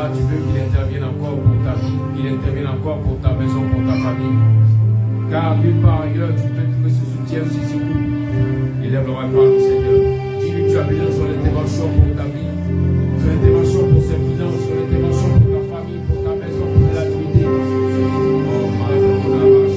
là, tu veux qu'il intervienne encore pour ta vie, qu'il intervienne encore pour ta maison, pour ta famille. Car nulle part ailleurs, tu peux trouver ce soutien, ce secours. Élève le parole, Seigneur. Dis-lui, tu as besoin de son intervention pour ta vie, son intervention pour ses finances, son intervention pour ta famille, pour ta maison, pour la vérité. Oh, my God.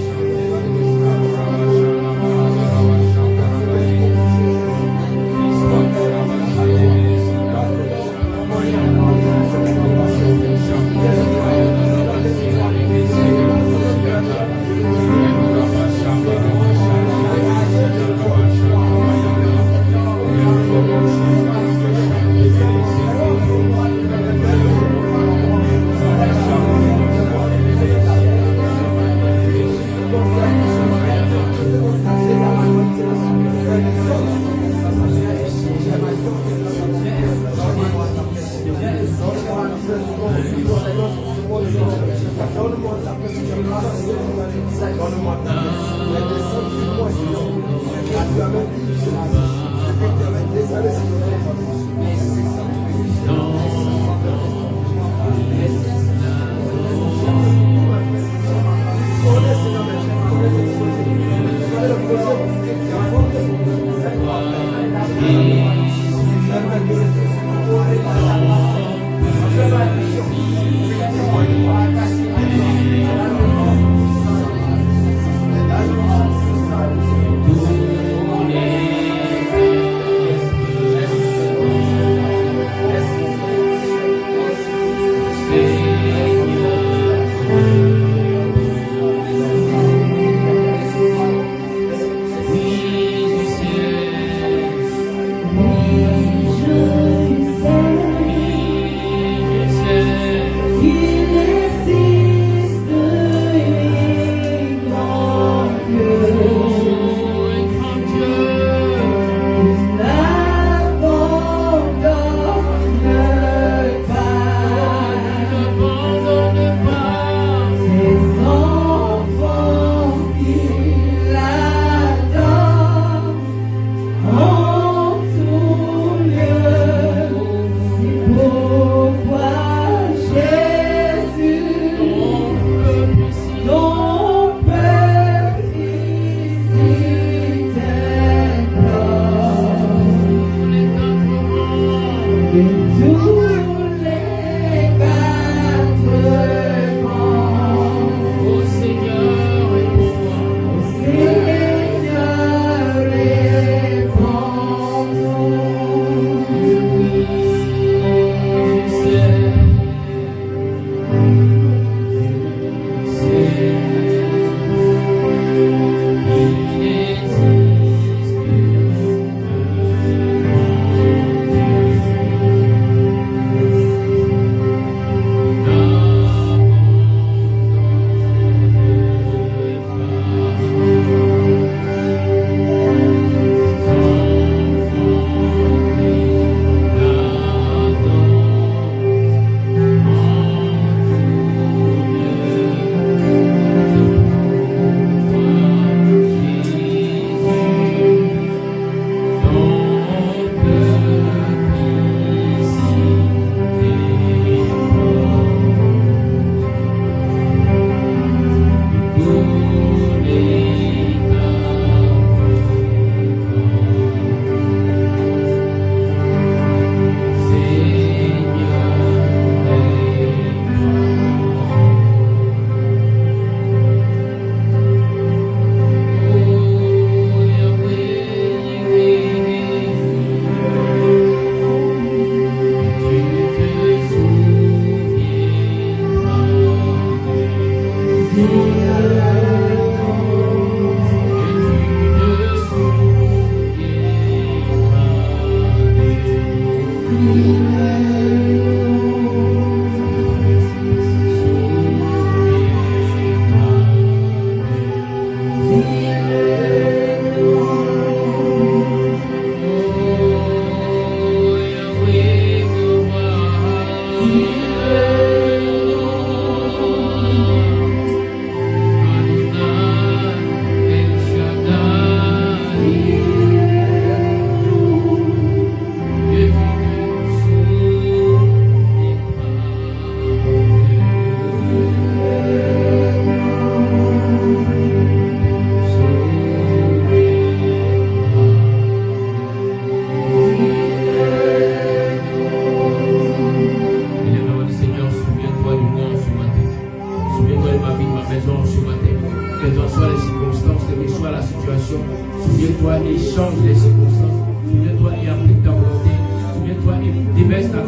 quelles en soient les circonstances, quelle que soit la situation, souviens-toi et change les circonstances. Souviens-toi et applique ta volonté. Souviens-toi et déverse ta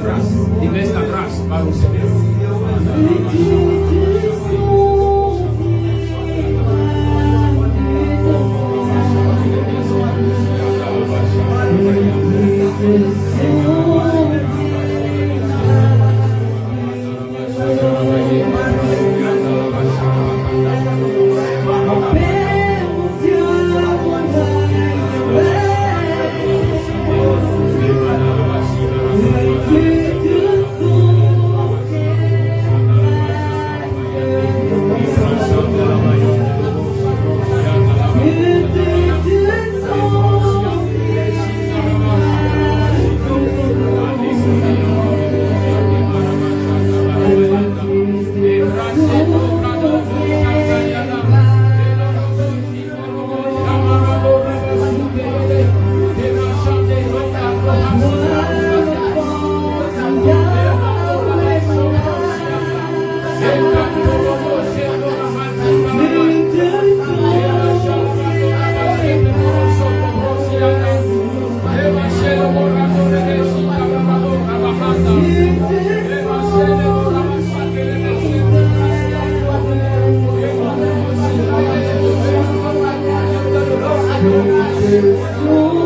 grâce par le Seigneur. Oh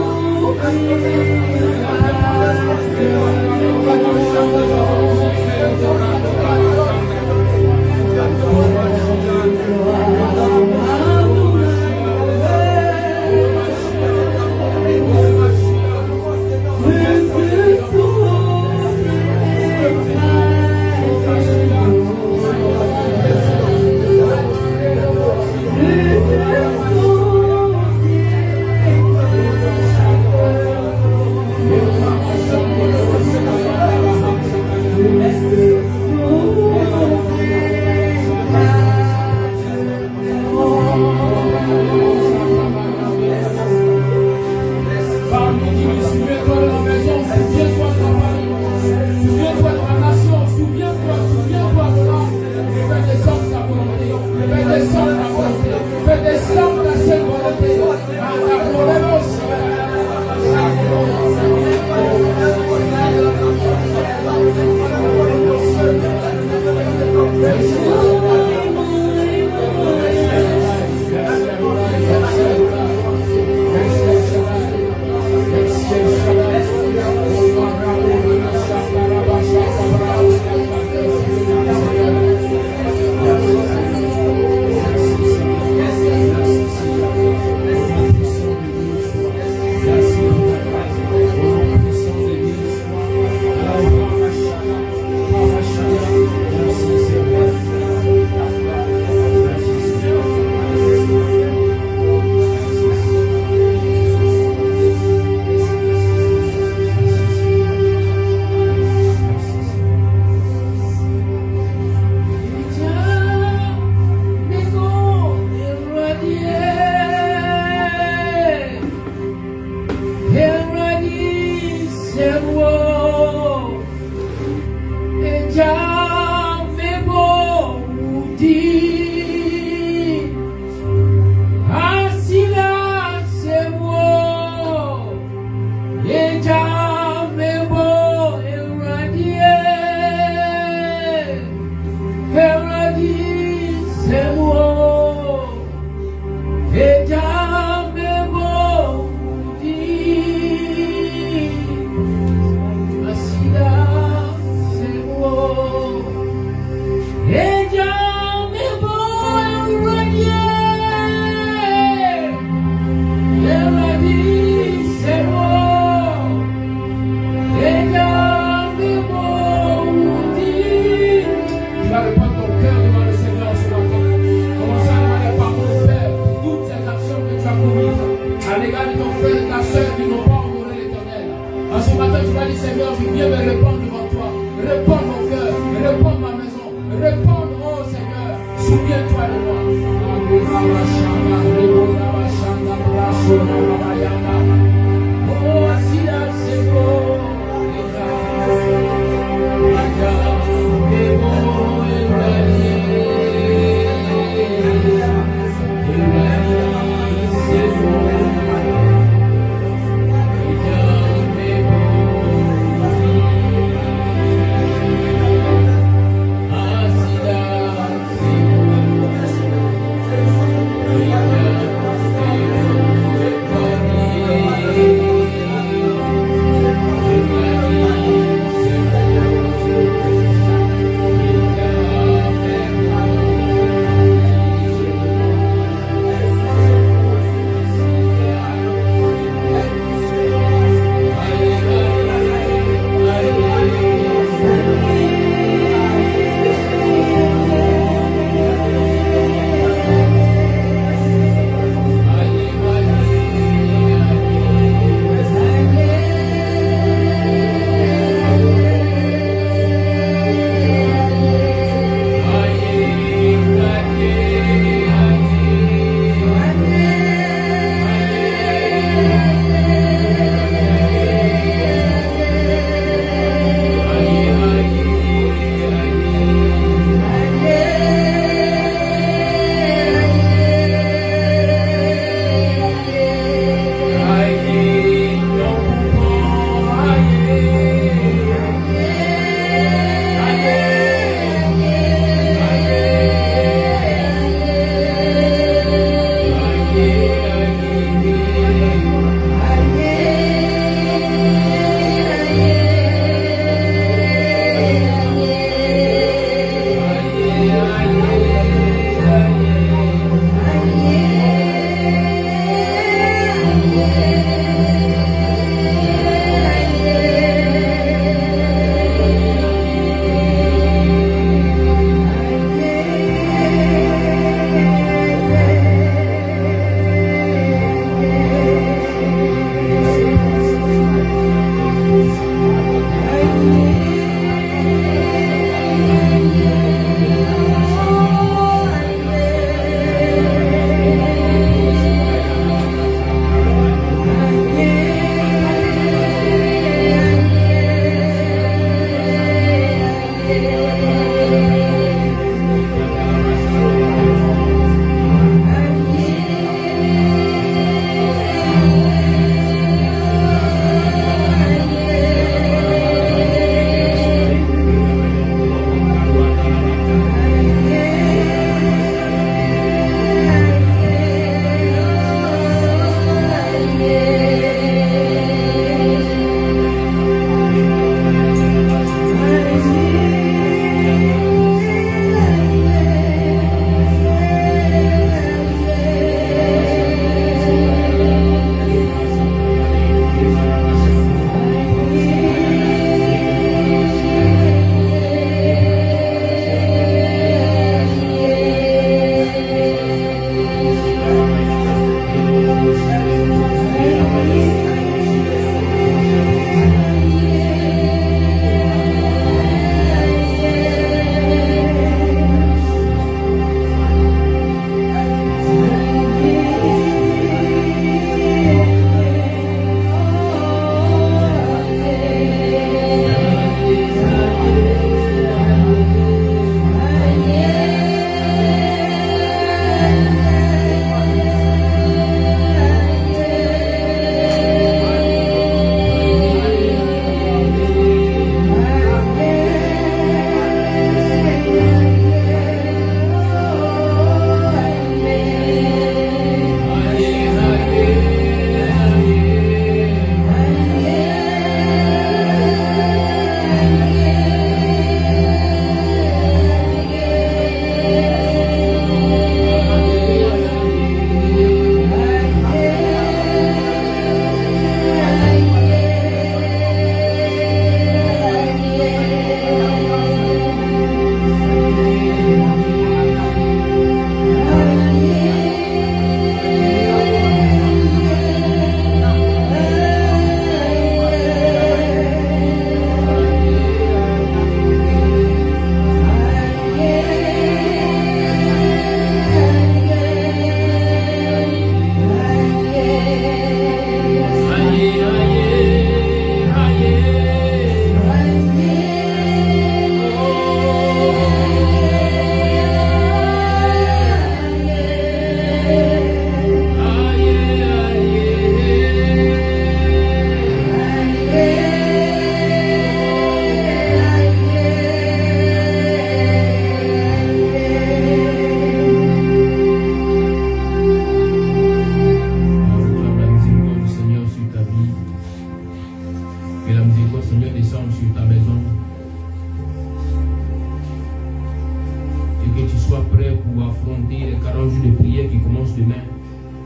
soit prêt pour affronter les 40 jours de prière qui commencent demain.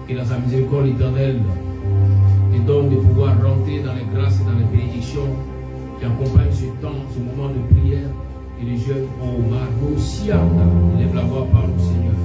Que dans sa miséricorde éternelle te donne de pouvoir rentrer dans les grâces et dans les bénédictions qui accompagnent ce temps, ce moment de prière et de jeûne. Oh, Margot Sianda, lève la voix par le Seigneur.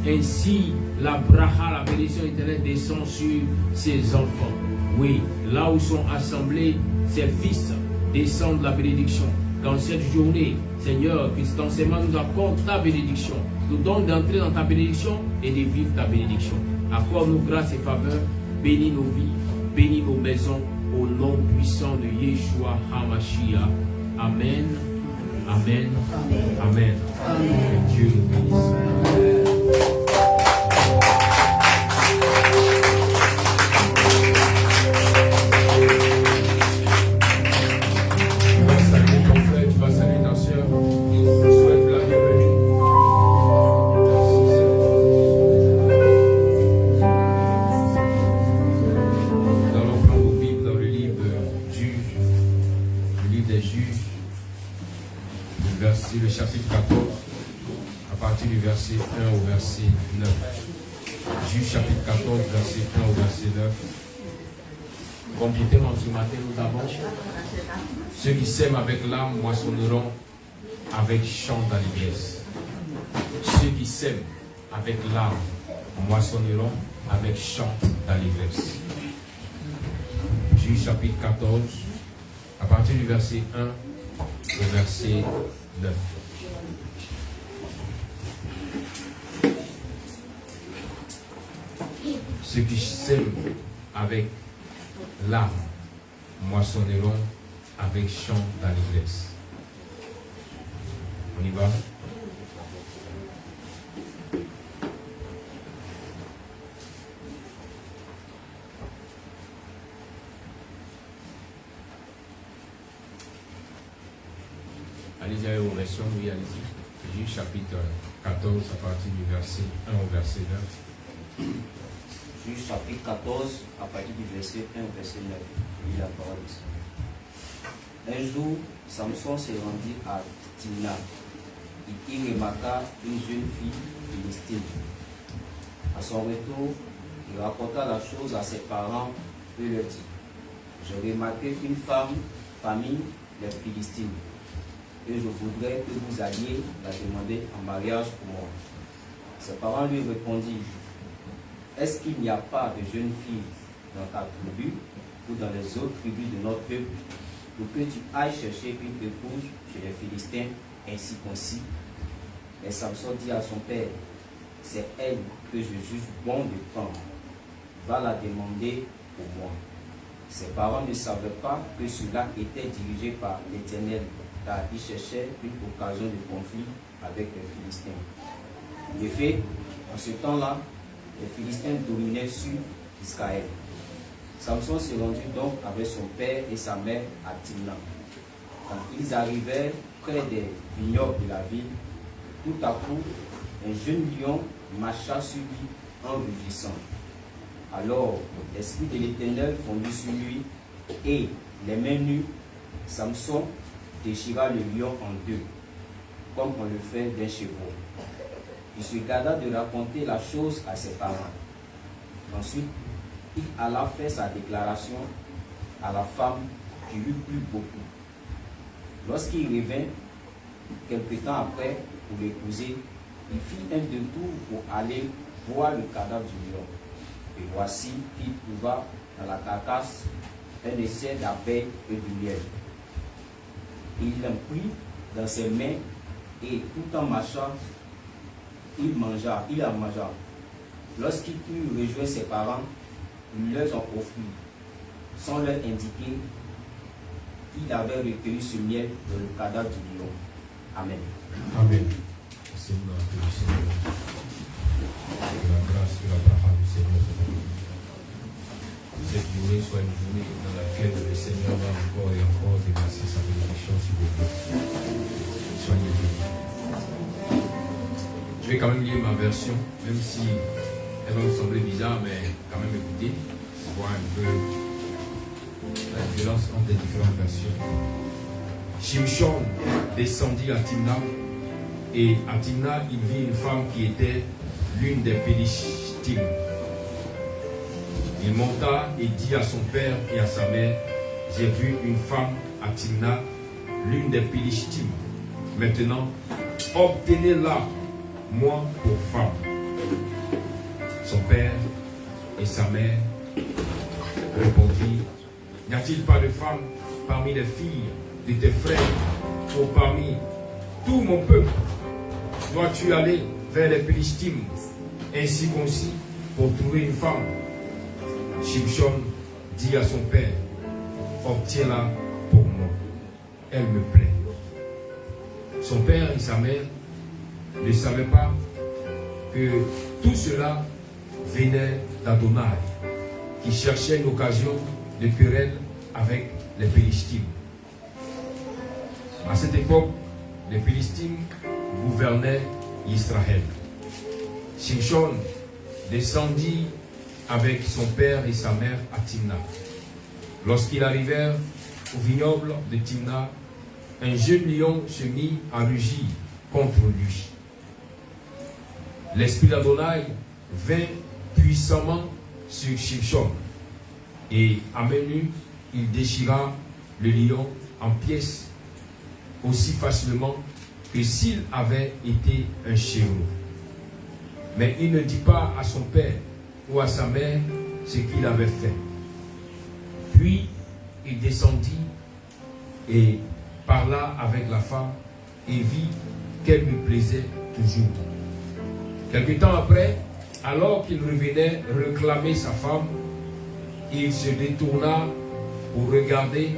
Ainsi, la bracha, la bénédiction éternelle descend sur ses enfants. Oui, là où sont assemblés ses fils, descendent la bénédiction. Dans cette journée, Seigneur, que cet enseignement nous accorde ta bénédiction. Nous donne d'entrer dans ta bénédiction et de vivre ta bénédiction. Accorde-nous grâce et faveur. Bénis nos vies, bénis nos maisons. Au nom puissant de Yeshua HaMashiach. Amen. Amen. Amen. Que Dieu nous bénisse. Le chapitre 14, à partir du verset 1 au verset 9. Juge chapitre 14, verset 1 au verset 9. Comme dit ce matin, nous avons ceux qui sèment avec l'âme moissonneront avec chant d'allégresse. Ceux qui sèment avec l'âme moissonneront avec chant d'allégresse. Juge chapitre 14, à partir du verset 1 au verset 9. Ceux qui sèment avec l'âme moissonneront avec chant d'allégresse. On y va. Allez-y avec vos versions, oui, allez-y. Juge chapitre 14 à partir du verset 1 au verset 9. Juge chapitre 14 à partir du verset 1 au verset 9. Lis la parole du Seigneur. Un jour, Samson se rendit à Timna. Il y remarqua une jeune fille philistine. À son retour, il rapporta la chose à ses parents et leur dit: j'ai remarqué une famille des Philistines, et je voudrais que vous alliez la demander en mariage pour moi. Ses parents lui répondirent: est-ce qu'il n'y a pas de jeune fille dans ta tribu ou dans les autres tribus de notre peuple pour que tu ailles chercher une épouse chez les Philistins ainsi concis? Et Samson dit à son père: c'est elle que je juge bon de prendre. Va la demander pour moi. Ses parents ne savaient pas que cela était dirigé par l'Éternel, car ils cherchaient une occasion de conflit avec les Philistins. En effet, en ce temps-là, les Philistins dominaient sur Israël. Samson se rendit donc avec son père et sa mère à Timna. Quand ils arrivèrent près des vignobles de la ville, tout à coup, un jeune lion marcha sur lui en rugissant. Alors, l'esprit de l'Éternel fondit sur lui, et, les mains nues, Samson déchira le lion en deux, comme on le fait d'un chevreau. Il se garda de raconter la chose à ses parents. Ensuite, il alla faire sa déclaration à la femme qui lui plut beaucoup. Lorsqu'il revint, quelque temps après, pour l'épouser, il fit un détour pour aller voir le cadavre du lion. Et voici qu'il trouva dans la carcasse un essai d'abeilles et du miel. Il l'en prit dans ses mains et tout en marchant, il en mangea. Lorsqu'il eut rejoint ses parents, il leur en offrit, sans leur indiquer qu'il avait recueilli ce miel dans le cadavre du lion. Amen. Amen. Seigneur, que le Seigneur, que la grâce et la bracha du Seigneur soit avec nous. Cette journée soit une journée dans laquelle le Seigneur va encore et encore déverser sa bénédiction sur vos vies. Soyez bénis. Je vais quand même lire ma version, même si elle va me sembler bizarre, mais quand même écoutez, pour voir un peu la différence entre les différentes versions. Shimshon descendit à Timna, et à Timna, il vit une femme qui était l'une des Philistines. Il monta et dit à son père et à sa mère: j'ai vu une femme à Timna, l'une des Philistines. Maintenant, obtenez-la, moi, pour femme. Son père et sa mère répondirent: n'y a-t-il pas de femme parmi les filles de tes frères ou parmi tout mon peuple? Dois-tu aller vers les Philistines ainsi concis pour trouver une femme? Shimshon dit à son père: obtiens-la pour moi, elle me plaît. Son père et sa mère ne savaient pas que tout cela venait d'Adonai, qui cherchait une occasion de querelle avec les Philistines. À cette époque, les Philistines gouvernaient Israël. Shimshon descendit avec son père et sa mère à Timna. Lorsqu'ils arrivèrent au vignoble de Timna, un jeune lion se mit à rugir contre lui. L'esprit d'Adonai vint puissamment sur Shimshon, et à main nue, il déchira le lion en pièces aussi facilement que s'il avait été un chevreau. Mais il ne dit pas à son père ou à sa mère ce qu'il avait fait. Puis il descendit et parla avec la femme et vit qu'elle lui plaisait toujours. Quelque temps après, alors qu'il revenait réclamer sa femme, il se détourna pour regarder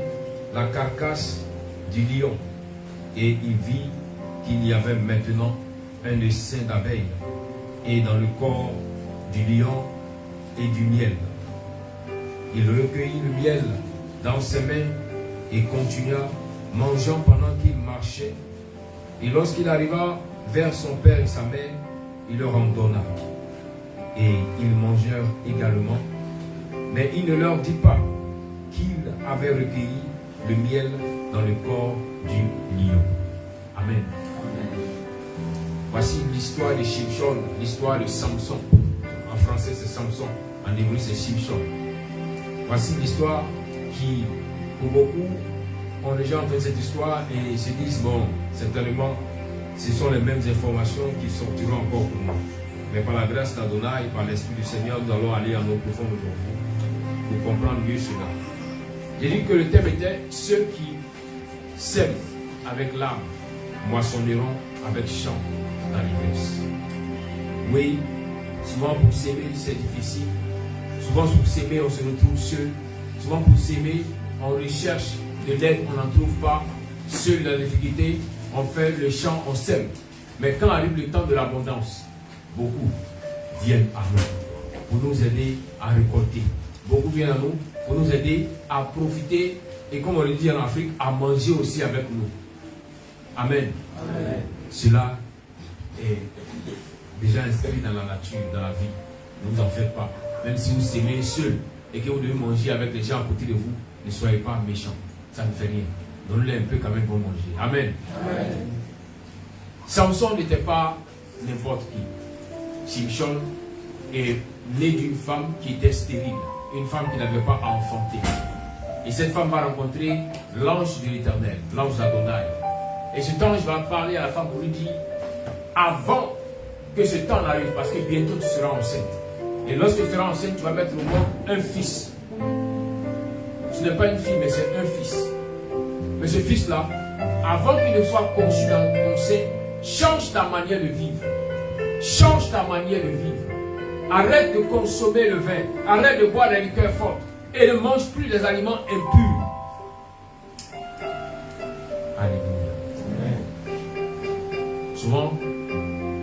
la carcasse du lion, et il vit qu'il y avait maintenant un essaim d'abeilles, et dans le corps du lion et du miel. Il recueillit le miel dans ses mains et continua mangeant pendant qu'il marchait Et lorsqu'il arriva vers son père et sa mère, il leur en donna. Et ils mangèrent également. Mais il ne leur dit pas qu'il avait recueilli le miel dans le corps du lion. Amen. Voici l'histoire de Shimshon, l'histoire de Samson. En français c'est Samson, en hébreu c'est Shimshon. Voici l'histoire qui, pour beaucoup, ont déjà entendu cette histoire et se disent, bon, certainement, ce sont les mêmes informations qui sortiront encore pour nous. Mais par la grâce d'Adonai, par l'Esprit du Seigneur, nous allons aller en eau profonde aujourd'hui pour comprendre mieux cela. J'ai dit que le thème était « Ceux qui sèment avec l'âme moissonneront avec chant dans l'ivresse ». Oui, souvent pour s'aimer, c'est difficile. Souvent pour s'aimer, on se retrouve seul. Souvent pour s'aimer, on recherche de l'aide, on n'en trouve pas. Seul dans la difficulté, on fait le chant, on sème. Mais quand arrive le temps de l'abondance, beaucoup viennent à nous pour nous aider à récolter. Beaucoup viennent à nous pour nous aider à profiter et, comme on le dit en Afrique, à manger aussi avec nous. Amen. Amen. Cela est déjà inscrit dans la nature, dans la vie. Ne vous en faites pas. Même si vous s'aimez seul et que vous devez manger avec les gens à côté de vous, ne soyez pas méchants. Ça ne fait rien. Donnez-les un peu quand même pour manger. Amen. Amen. Samson n'était pas n'importe qui. Shimshon est né d'une femme qui était stérile. Une femme qui n'avait pas enfanté. Et cette femme va rencontrer l'ange de l'Éternel, l'ange d'Adonai. Et cet ange va parler à la femme pour lui dire, avant que ce temps n'arrive, parce que bientôt tu seras enceinte. Et lorsque tu seras enceinte, tu vas mettre au monde un fils. Ce n'est pas une fille, mais c'est un fils. Mais ce fils-là, avant qu'il ne soit conçu dans ton sein, change ta manière de vivre. Change ta manière de vivre. Arrête de consommer le vin. Arrête de boire des liqueurs fortes. Et ne mange plus des aliments impurs. Alléluia. Souvent,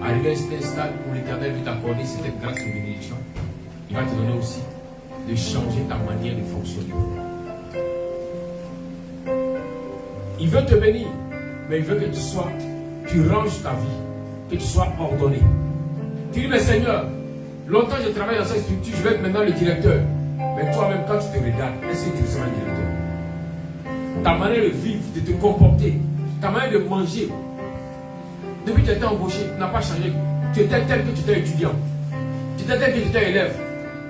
arrivé à un stade où l'Éternel veut t'accorder cette grâce de bénédiction, il va te donner aussi de changer ta manière de fonctionner. Il veut te bénir, mais il veut que tu ranges ta vie, que tu sois ordonné. Tu dis, mais Seigneur, longtemps je travaille dans cette structure, je vais être maintenant le directeur. Mais toi-même, quand tu te regardes, est-ce que tu seras un directeur? Ta manière de vivre, de te comporter, ta manière de manger. Depuis que tu étais embauché, tu n'as pas changé. Tu étais tel que tu étais étudiant. Tu étais tel que tu étais élève.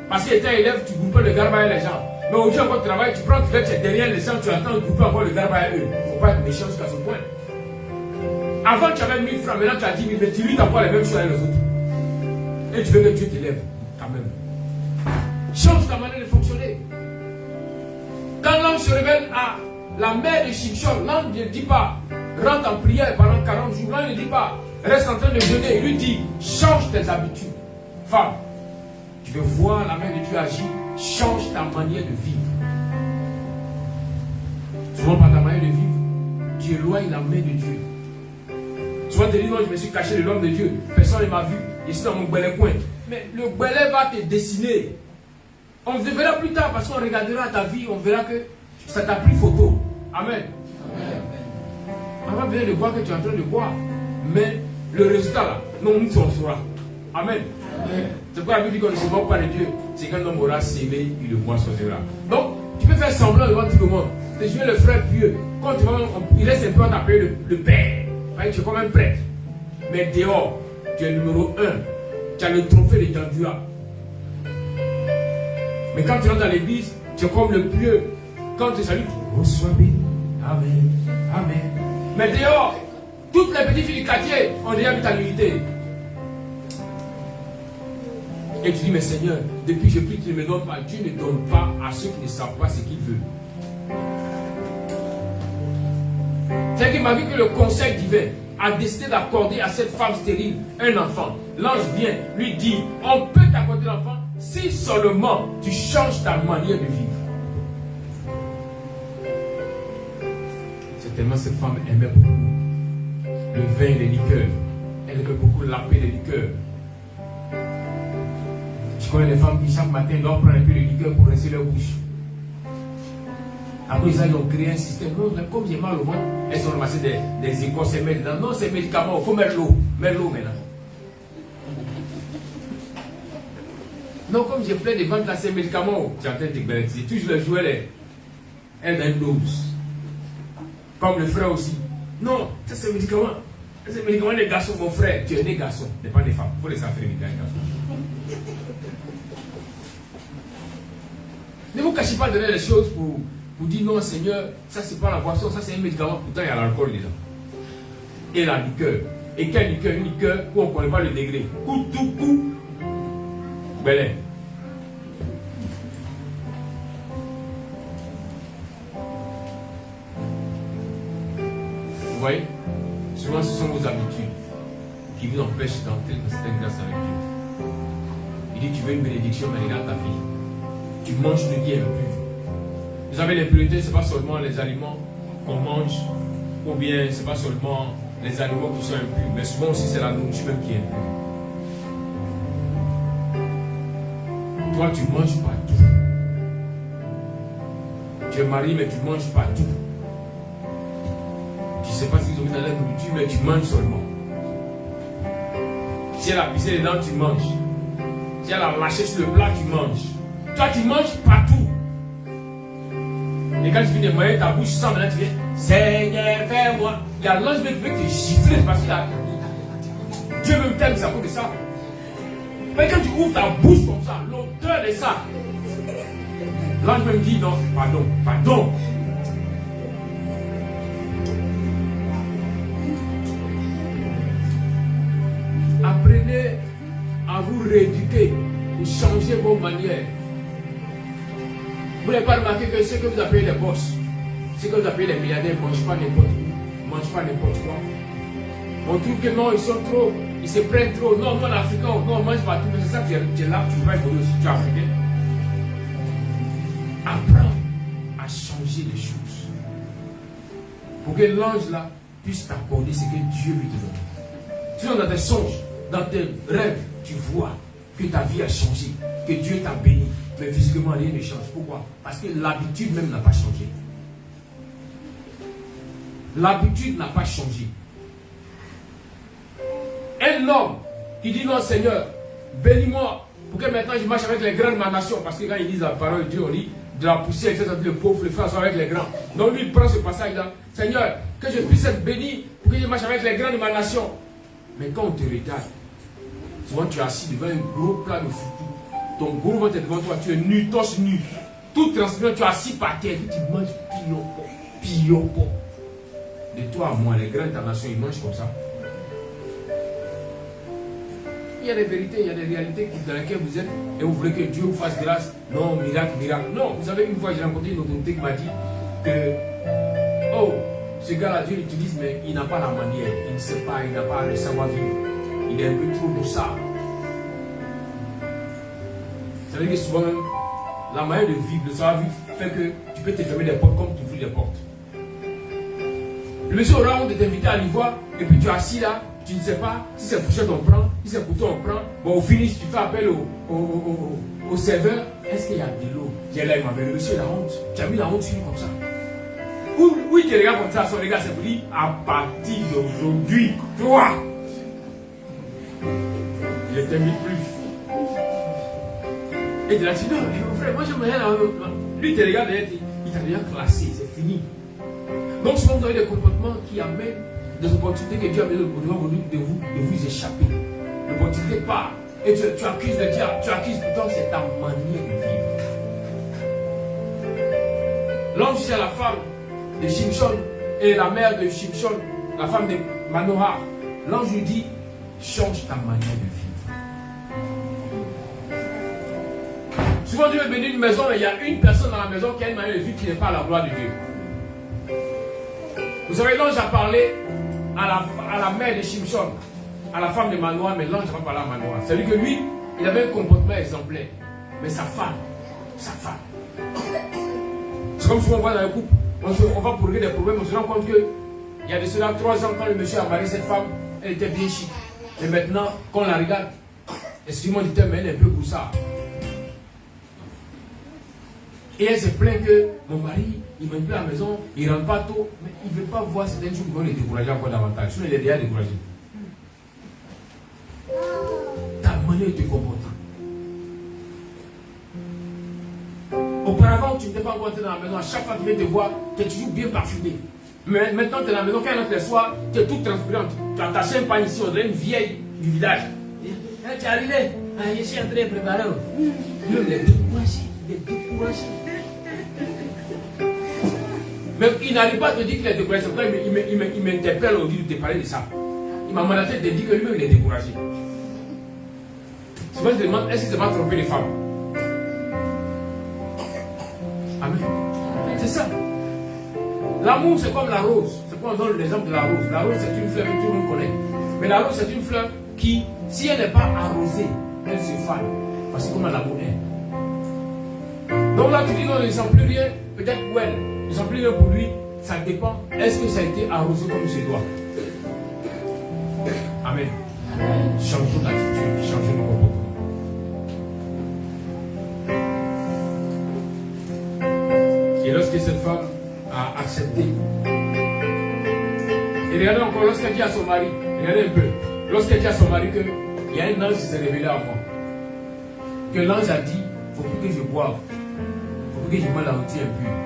Parce que tu étais élève, tu groupais le garba et les gens. Mais aujourd'hui, encore tu travailles, tu prends, tu es derrière les gens, tu attends de grouper encore le garba et eux. Il ne faut pas être méchant jusqu'à ce point. Avant, tu avais 1000 francs, maintenant tu as 10 000, mais tu luttes encore les mêmes choses avec les autres. Et tu veux que Dieu t'élève, quand même. Change ta manière de fonctionner. Quand l'ange se révèle à la mère de Shimshon, l'ange ne dit pas, rentre en prière pendant 40 jours. L'ange ne dit pas, reste en train de jeûner. Il lui dit, change tes habitudes. Femme, tu veux voir la main de Dieu agir, change ta manière de vivre. Souvent par ta manière de vivre, tu éloignes la main de Dieu. Souvent tu dis, non, je me suis caché de l'homme de Dieu, personne ne m'a vu, je suis dans mon belé coin. Mais le belé va te dessiner. On te verra plus tard parce qu'on regardera ta vie, on verra que ça t'a pris photo. Amen. Amen. On va bien de voir que tu es en train de boire. Mais le résultat là, non, nous on saura. Amen. Amen. C'est pourquoi la Bible dit qu'on ne se moque pas de Dieu. C'est qu'un homme aura sémé, il le moissonnera. Donc, tu peux faire semblant devant tout le monde. Tu es le frère pieux. Quand tu vas, il reste un peu à t'appeler le père. Tu es comme un prêtre. Mais dehors, tu es le numéro 1. Tu as le trophée de Jandua. Mais quand tu rentres dans l'église, tu es comme le pieux. Quand tu salues, reçois béni. Amen. Amen. Mais dehors, toutes les petites filles du quartier ont déjà vu ta nullité. Et tu dis, mais Seigneur, depuis que je prie, tu ne me donnes pas. Dieu ne donne pas à ceux qui ne savent pas ce qu'il veut. C'est qu'il m'a dit que le conseil divin a décidé d'accorder à cette femme stérile un enfant. L'ange vient, lui dit, on peut t'accorder l'enfant si seulement tu changes ta manière de vivre. C'est tellement cette femme aimait beaucoup le vin et les liqueurs. Elle aimait beaucoup la paix des liqueurs. Je connais des femmes qui chaque matin doivent prendre un peu de liqueur pour rincer leur bouche. Après ça, ils ont créé un système. Non, comme j'ai mal au ventre, elles ont ramassé des écorces et mettent dedans. Non, c'est médicaments, il faut mettre l'eau. Mettre l'eau maintenant. Non, comme j'ai plein de ventes là, ces médicaments, j'ai en train de bénéficier. Toujours le jouet, elle donne une dose. Comme le frère aussi. Non, ça c'est un médicament. C'est un médicament des garçons, mon frère. Tu es des garçons, n'est pas des femmes. Il faut les affaires des garçons. Ne vous cachez pas derrière les choses pour dire non, Seigneur, ça c'est pas la boisson, ça c'est un médicament. Pourtant, il y a l'alcool dedans. Et la liqueur. Et quelle liqueur? Une liqueur où on ne connaît pas le degré. Coup, tout coup. Belin. Vous voyez? Souvent, ce sont vos habitudes qui vous empêchent d'entrer dans cette grâce avec Dieu. Il dit, tu veux une bénédiction, mais regarde ta vie. Tu manges le bien impur. Vous savez, l'impureté, ce n'est pas seulement les aliments qu'on mange, ou bien ce n'est pas seulement les aliments qui sont impurs, mais souvent aussi c'est la nourriture même qui est impure. Toi, tu ne manges pas tout. Tu es marié, mais tu ne manges pas tout. Tu ne sais pas ce qu'ils ont mis dans la nourriture, mais tu manges seulement. Si elle a pissé dedans, tu manges. Si elle a lâché sur le plat, tu manges. Toi, tu manges partout. Et quand tu finis de manger, ta bouche sent, maintenant tu viens, Seigneur, fais-moi. Il y a l'ange qui veut te gifler parce que Dieu même t'aime, ça cause de ça. Mais quand tu ouvres ta bouche comme ça, l'odeur de ça, l'ange même dit non, pardon, pardon. Apprenez à vous rééduquer pour changer vos manières. Vous n'avez pas remarqué que ceux que vous appelez les boss, ceux que vous appelez les milliardaires, ne mangent pas n'importe où, ne mangent pas n'importe quoi. On trouve que non, ils sont trop, ils se prennent trop. Non, moi l'Africain, non, on mange pas tout, mais c'est ça que tu es là, tu vas évoluer aussi, tu es africain. Apprends à changer les choses. Pour que l'ange là puisse t'accorder ce que Dieu lui te donne. Sinon, dans tes songes, dans tes rêves, tu vois que ta vie a changé, que Dieu t'a béni. Mais physiquement, rien ne change. Pourquoi? Parce que l'habitude même n'a pas changé. L'habitude n'a pas changé. Un homme qui dit non, Seigneur, bénis-moi pour que maintenant je marche avec les grands de ma nation. Parce que quand ils disent la parole de Dieu, on dit de la poussière, il fait sortir le pauvre, le frère soit avec les grands. Donc lui, il prend ce passage-là. Seigneur, que je puisse être béni pour que je marche avec les grands de ma nation. Mais quand on te regarde, souvent tu es assis devant un gros plat de foutu. Ton gros ventre est devant toi, tu es nu, torse nu. Tout transpirant, tu es assis par terre. Tu manges piopo. De toi à moi, les grands de ta nation, ils mangent comme ça. Il y a des vérités, il y a des réalités dans lesquelles vous êtes et vous voulez que Dieu vous fasse grâce. Non, miracle, miracle. Non, vous savez, une fois j'ai rencontré une autorité qui m'a dit que, oh, ce gars-là, Dieu l'utilise, mais il n'a pas la manière, il ne sait pas, il n'a pas le savoir-vivre. Il est un peu trop moussard. Ça veut dire que souvent même, la manière de vivre, de savoir-vivre, fait que tu peux te fermer des portes comme tu ouvres des portes. Le monsieur aura honte de t'inviter à l'ivoire et puis tu es assis là, tu ne sais pas si c'est fourchette on prend, si c'est couteau on prend. Bon, au finish, tu fais appel au serveur. Est-ce qu'il y a de l'eau? J'ai là, il m'avait le monsieur la honte. Tu as mis la honte sur lui comme ça. Oui, tu regardes comme ça, son regard, c'est pour dire à partir d'aujourd'hui, toi, je ne t'invite plus. Et tu l'as dit, non, mon frère, moi je me regarde. Lui, tu regardes, il t'a déjà classé, c'est fini. Donc, souvent, vous avez des comportements qui amènent des opportunités que Dieu a mis de vous échapper. L'opportunité part. Et tu accuses le diable, tu accuses pourtant c'est ta manière de vivre. L'ange dit à la femme de Shimshon et la mère de Shimshon, la femme de Manoah, l'ange lui dit, change ta manière de vivre. Souvent Dieu veut bénir une maison, mais il y a une personne dans la maison qui a une manière de vivre qui n'est pas à la gloire de Dieu. Vous savez, l'ange a parlé à la mère de Shimshon, à la femme de Manoah, mais l'ange n'a pas parlé à Manoah. C'est-à-dire que lui, il avait un comportement exemplaire. Mais sa femme. C'est comme souvent on voit dans le couple, on va pour régler des problèmes, on se rend compte qu'il y a de cela 3 ans, quand le monsieur a marié cette femme, elle était bien chic. Et maintenant, quand on la regarde, excuse-moi du terme, mais elle est un peu goussard. Et elle se plaint que mon mari, il ne vient plus à la maison, il ne rentre pas tôt, mais il ne veut pas voir certaines choses qui vont les décourager encore davantage. Sinon, il est déjà découragé. Ta manière de te comporter. Auparavant, tu n'étais pas encore entré dans la maison, à chaque fois que tu viens te voir, tu es toujours bien parfumé. Mais maintenant, tu es dans la maison, quand elle entre le soir, tu es toute transpirante. Tu as attaché un pain ici, on dirait une vieille du village. Tu es arrivé, je suis en train de préparer. Il est découragé, il est découragé. Mais il n'arrive pas à te dire qu'il est découragé. C'est pourquoi il m'interpelle aujourd'hui de te parler de ça. Il m'a mandaté de dire que lui-même il est découragé. Souvent je demande, est-ce qu'il se va tromper les femmes? Amen. C'est ça. L'amour c'est comme la rose. C'est pourquoi on donne l'exemple de la rose. La rose c'est une fleur que tout le monde connaît. Mais la rose c'est une fleur qui, si elle n'est pas arrosée, elle se fane. Parce que comment l'amour est. Donc là tu dis non, il ne sent plus rien, peut-être pour elle. Il ne sent plus rien pour lui. Ça dépend. Est-ce que ça a été arrosé comme il se doit? Amen. Changeons d'attitude, changeons nos comportements. Et lorsque cette femme a accepté, et regardez encore, lorsqu'elle dit à son mari, regardez un peu, lorsqu'elle dit à son mari qu'il y a un ange qui s'est révélé à moi, que l'ange a dit, il ne faut plus que je boive, il ne faut plus que je mange la nourriture impure.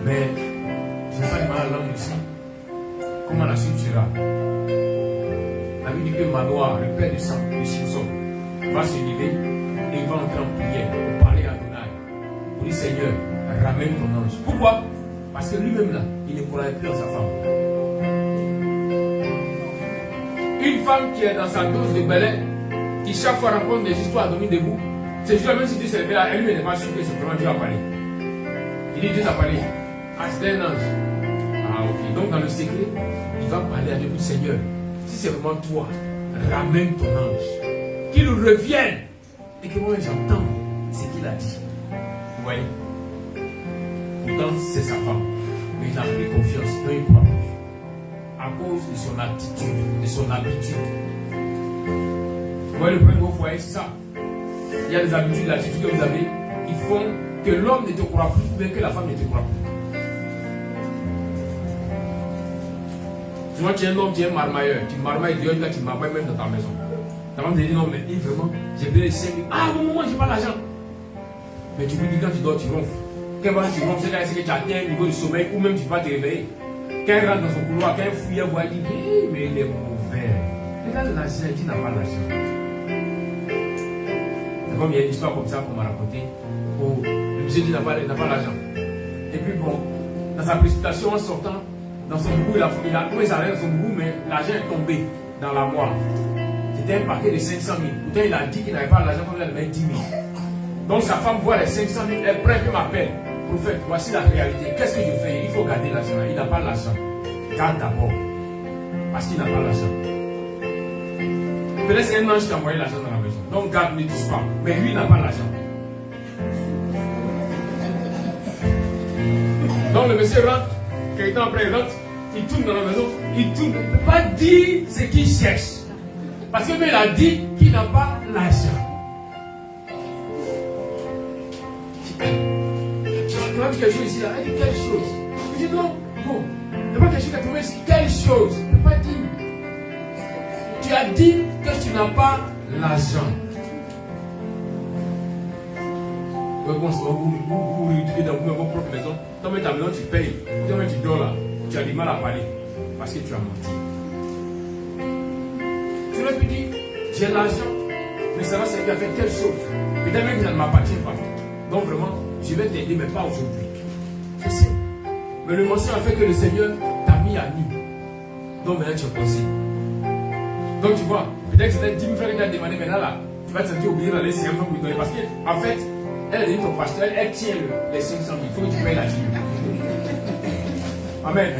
Mais je n'ai pas de mal à l'ange ici. Comment la suite sera? La Bible dit que Manoah, le père de sang, de Simpson, va se lever et il va entrer en prière pour parler à Adonai. Pour dire Seigneur, ramène ton ange. Pourquoi? Parce que lui-même là, il ne croyait plus en sa femme. Une femme qui est dans sa dose de balai, qui chaque fois rencontre des histoires à dormir debout, c'est juste même si Dieu s'est révélé à elle, elle n'est pas sûre que c'est vraiment Dieu à parler. Il dit Dieu a parlé. Ah, c'était un ange. Ah, ok. Donc dans le secret, il va parler à Dieu, Seigneur. Si c'est vraiment toi, ramène ton ange. Qu'il revienne. Et que moi j'entends ce qu'il a dit. Vous voyez? Pourtant c'est sa femme. Mais il n'a plus confiance. Donc il ne croit plus. À cause de son attitude, de son habitude. Vous voyez le problème de vos foyers, c'est ça. Il y a des habitudes, l'attitude que vous avez qui font que l'homme ne te croit plus, mais que la femme ne te croit plus. Souvent, tu es un homme, tu es un marmailleur. Tu marmailles Dieu, tu marmailles même dans ta maison. Ta femme te dit non, mais vraiment, j'ai besoin de 5 000. Ah, bon, moi, j'ai pas l'argent. Mais tu me dis quand tu dors, tu ronfles. Quand tu ronfles, c'est que tu atteins un niveau de sommeil ou même tu vas te réveiller. Quand elle rentre dans son couloir, quand elle fouille, elle voit, elle dit hey, mais il est mauvais. Regarde l'argent, il n'a pas l'argent. C'est comme il y a une histoire comme ça qu'on m'a raconté. Où le monsieur dit qu'il n'a pas l'argent. Et puis bon, dans sa précipitation en sortant, dans son boubou, il a trouvé sa dans son boubou, mais l'argent est tombé dans la moire. C'était un paquet de 500 000. Pourtant, il a dit qu'il n'avait pas l'argent, comme il avait 10 000. Donc sa femme voit les 500 000, elle prend un m'appelle. Prophète, voici la réalité. Qu'est-ce que je fais? Il faut garder l'argent. Il n'a pas l'argent. Garde d'abord. Parce qu'il n'a pas l'argent. Peut-être c'est un ange qui a envoyé l'argent dans la maison. Donc garde, ne touche pas. Mais lui, il n'a pas l'argent. Donc le monsieur rentre. Quelques temps après, il rentre. Il tourne dans la maison. Il tourne. Il ne peut pas dire ce qu'il cherche. Parce que lui, il a dit qu'il n'a pas l'argent. Tu as dit quelque chose ici, là. Elle dit quelle chose? Il dit non, bon. Il n'y a pas quelque chose qui a trouvé ici. Quelle chose? Il n'a pas dit. Tu as dit que tu n'as pas l'argent. Vous éduquez dans votre propre maison. Dans ta maison, tu payes. Dans tu dors là. Tu as du mal à parler. Parce que tu as menti. Tu aurais pu dire, j'ai l'argent, mais ça va servir à faire telle chose. Peut-être même que ça ne m'appartient pas. Donc vraiment, je vais t'aider, mais pas aujourd'hui. Je sais. Mais le mensonge a fait que le Seigneur t'a mis à nu. Donc maintenant tu es pensé. Donc tu vois, peut-être que c'était 10 000 francs que tu as demandé, maintenant là, tu vas te sentir obligé d'aller 5 francs pour lui donner. Parce qu'en fait, elle a dit ton pasteur, elle tient les 500 000. Il faut que tu payes la dîme. Amen.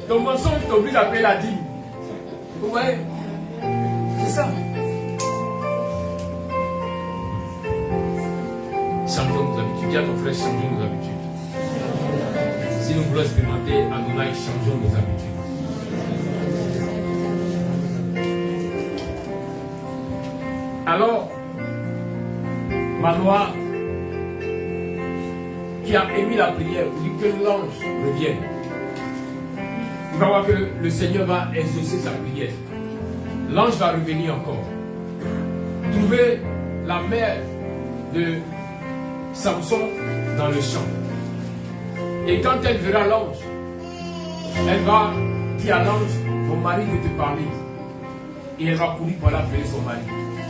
Ton mensonge t'oblige à payer la dîme. Vous voyez? C'est ça. Changeons nos habitudes. Dis à ton frère, changeons nos habitudes. Si nous voulons expérimenter Adonai, changeons nos habitudes. Alors, Manoah, qui a émis la prière, dit que l'ange revienne. Il va voir que le Seigneur va exaucer sa prière. L'ange va revenir encore. Trouver la mère de Samson dans le champ. Et quand elle verra l'ange, elle va dire à l'ange, mon mari veut te parler. Et elle va courir pour aller appeler son mari.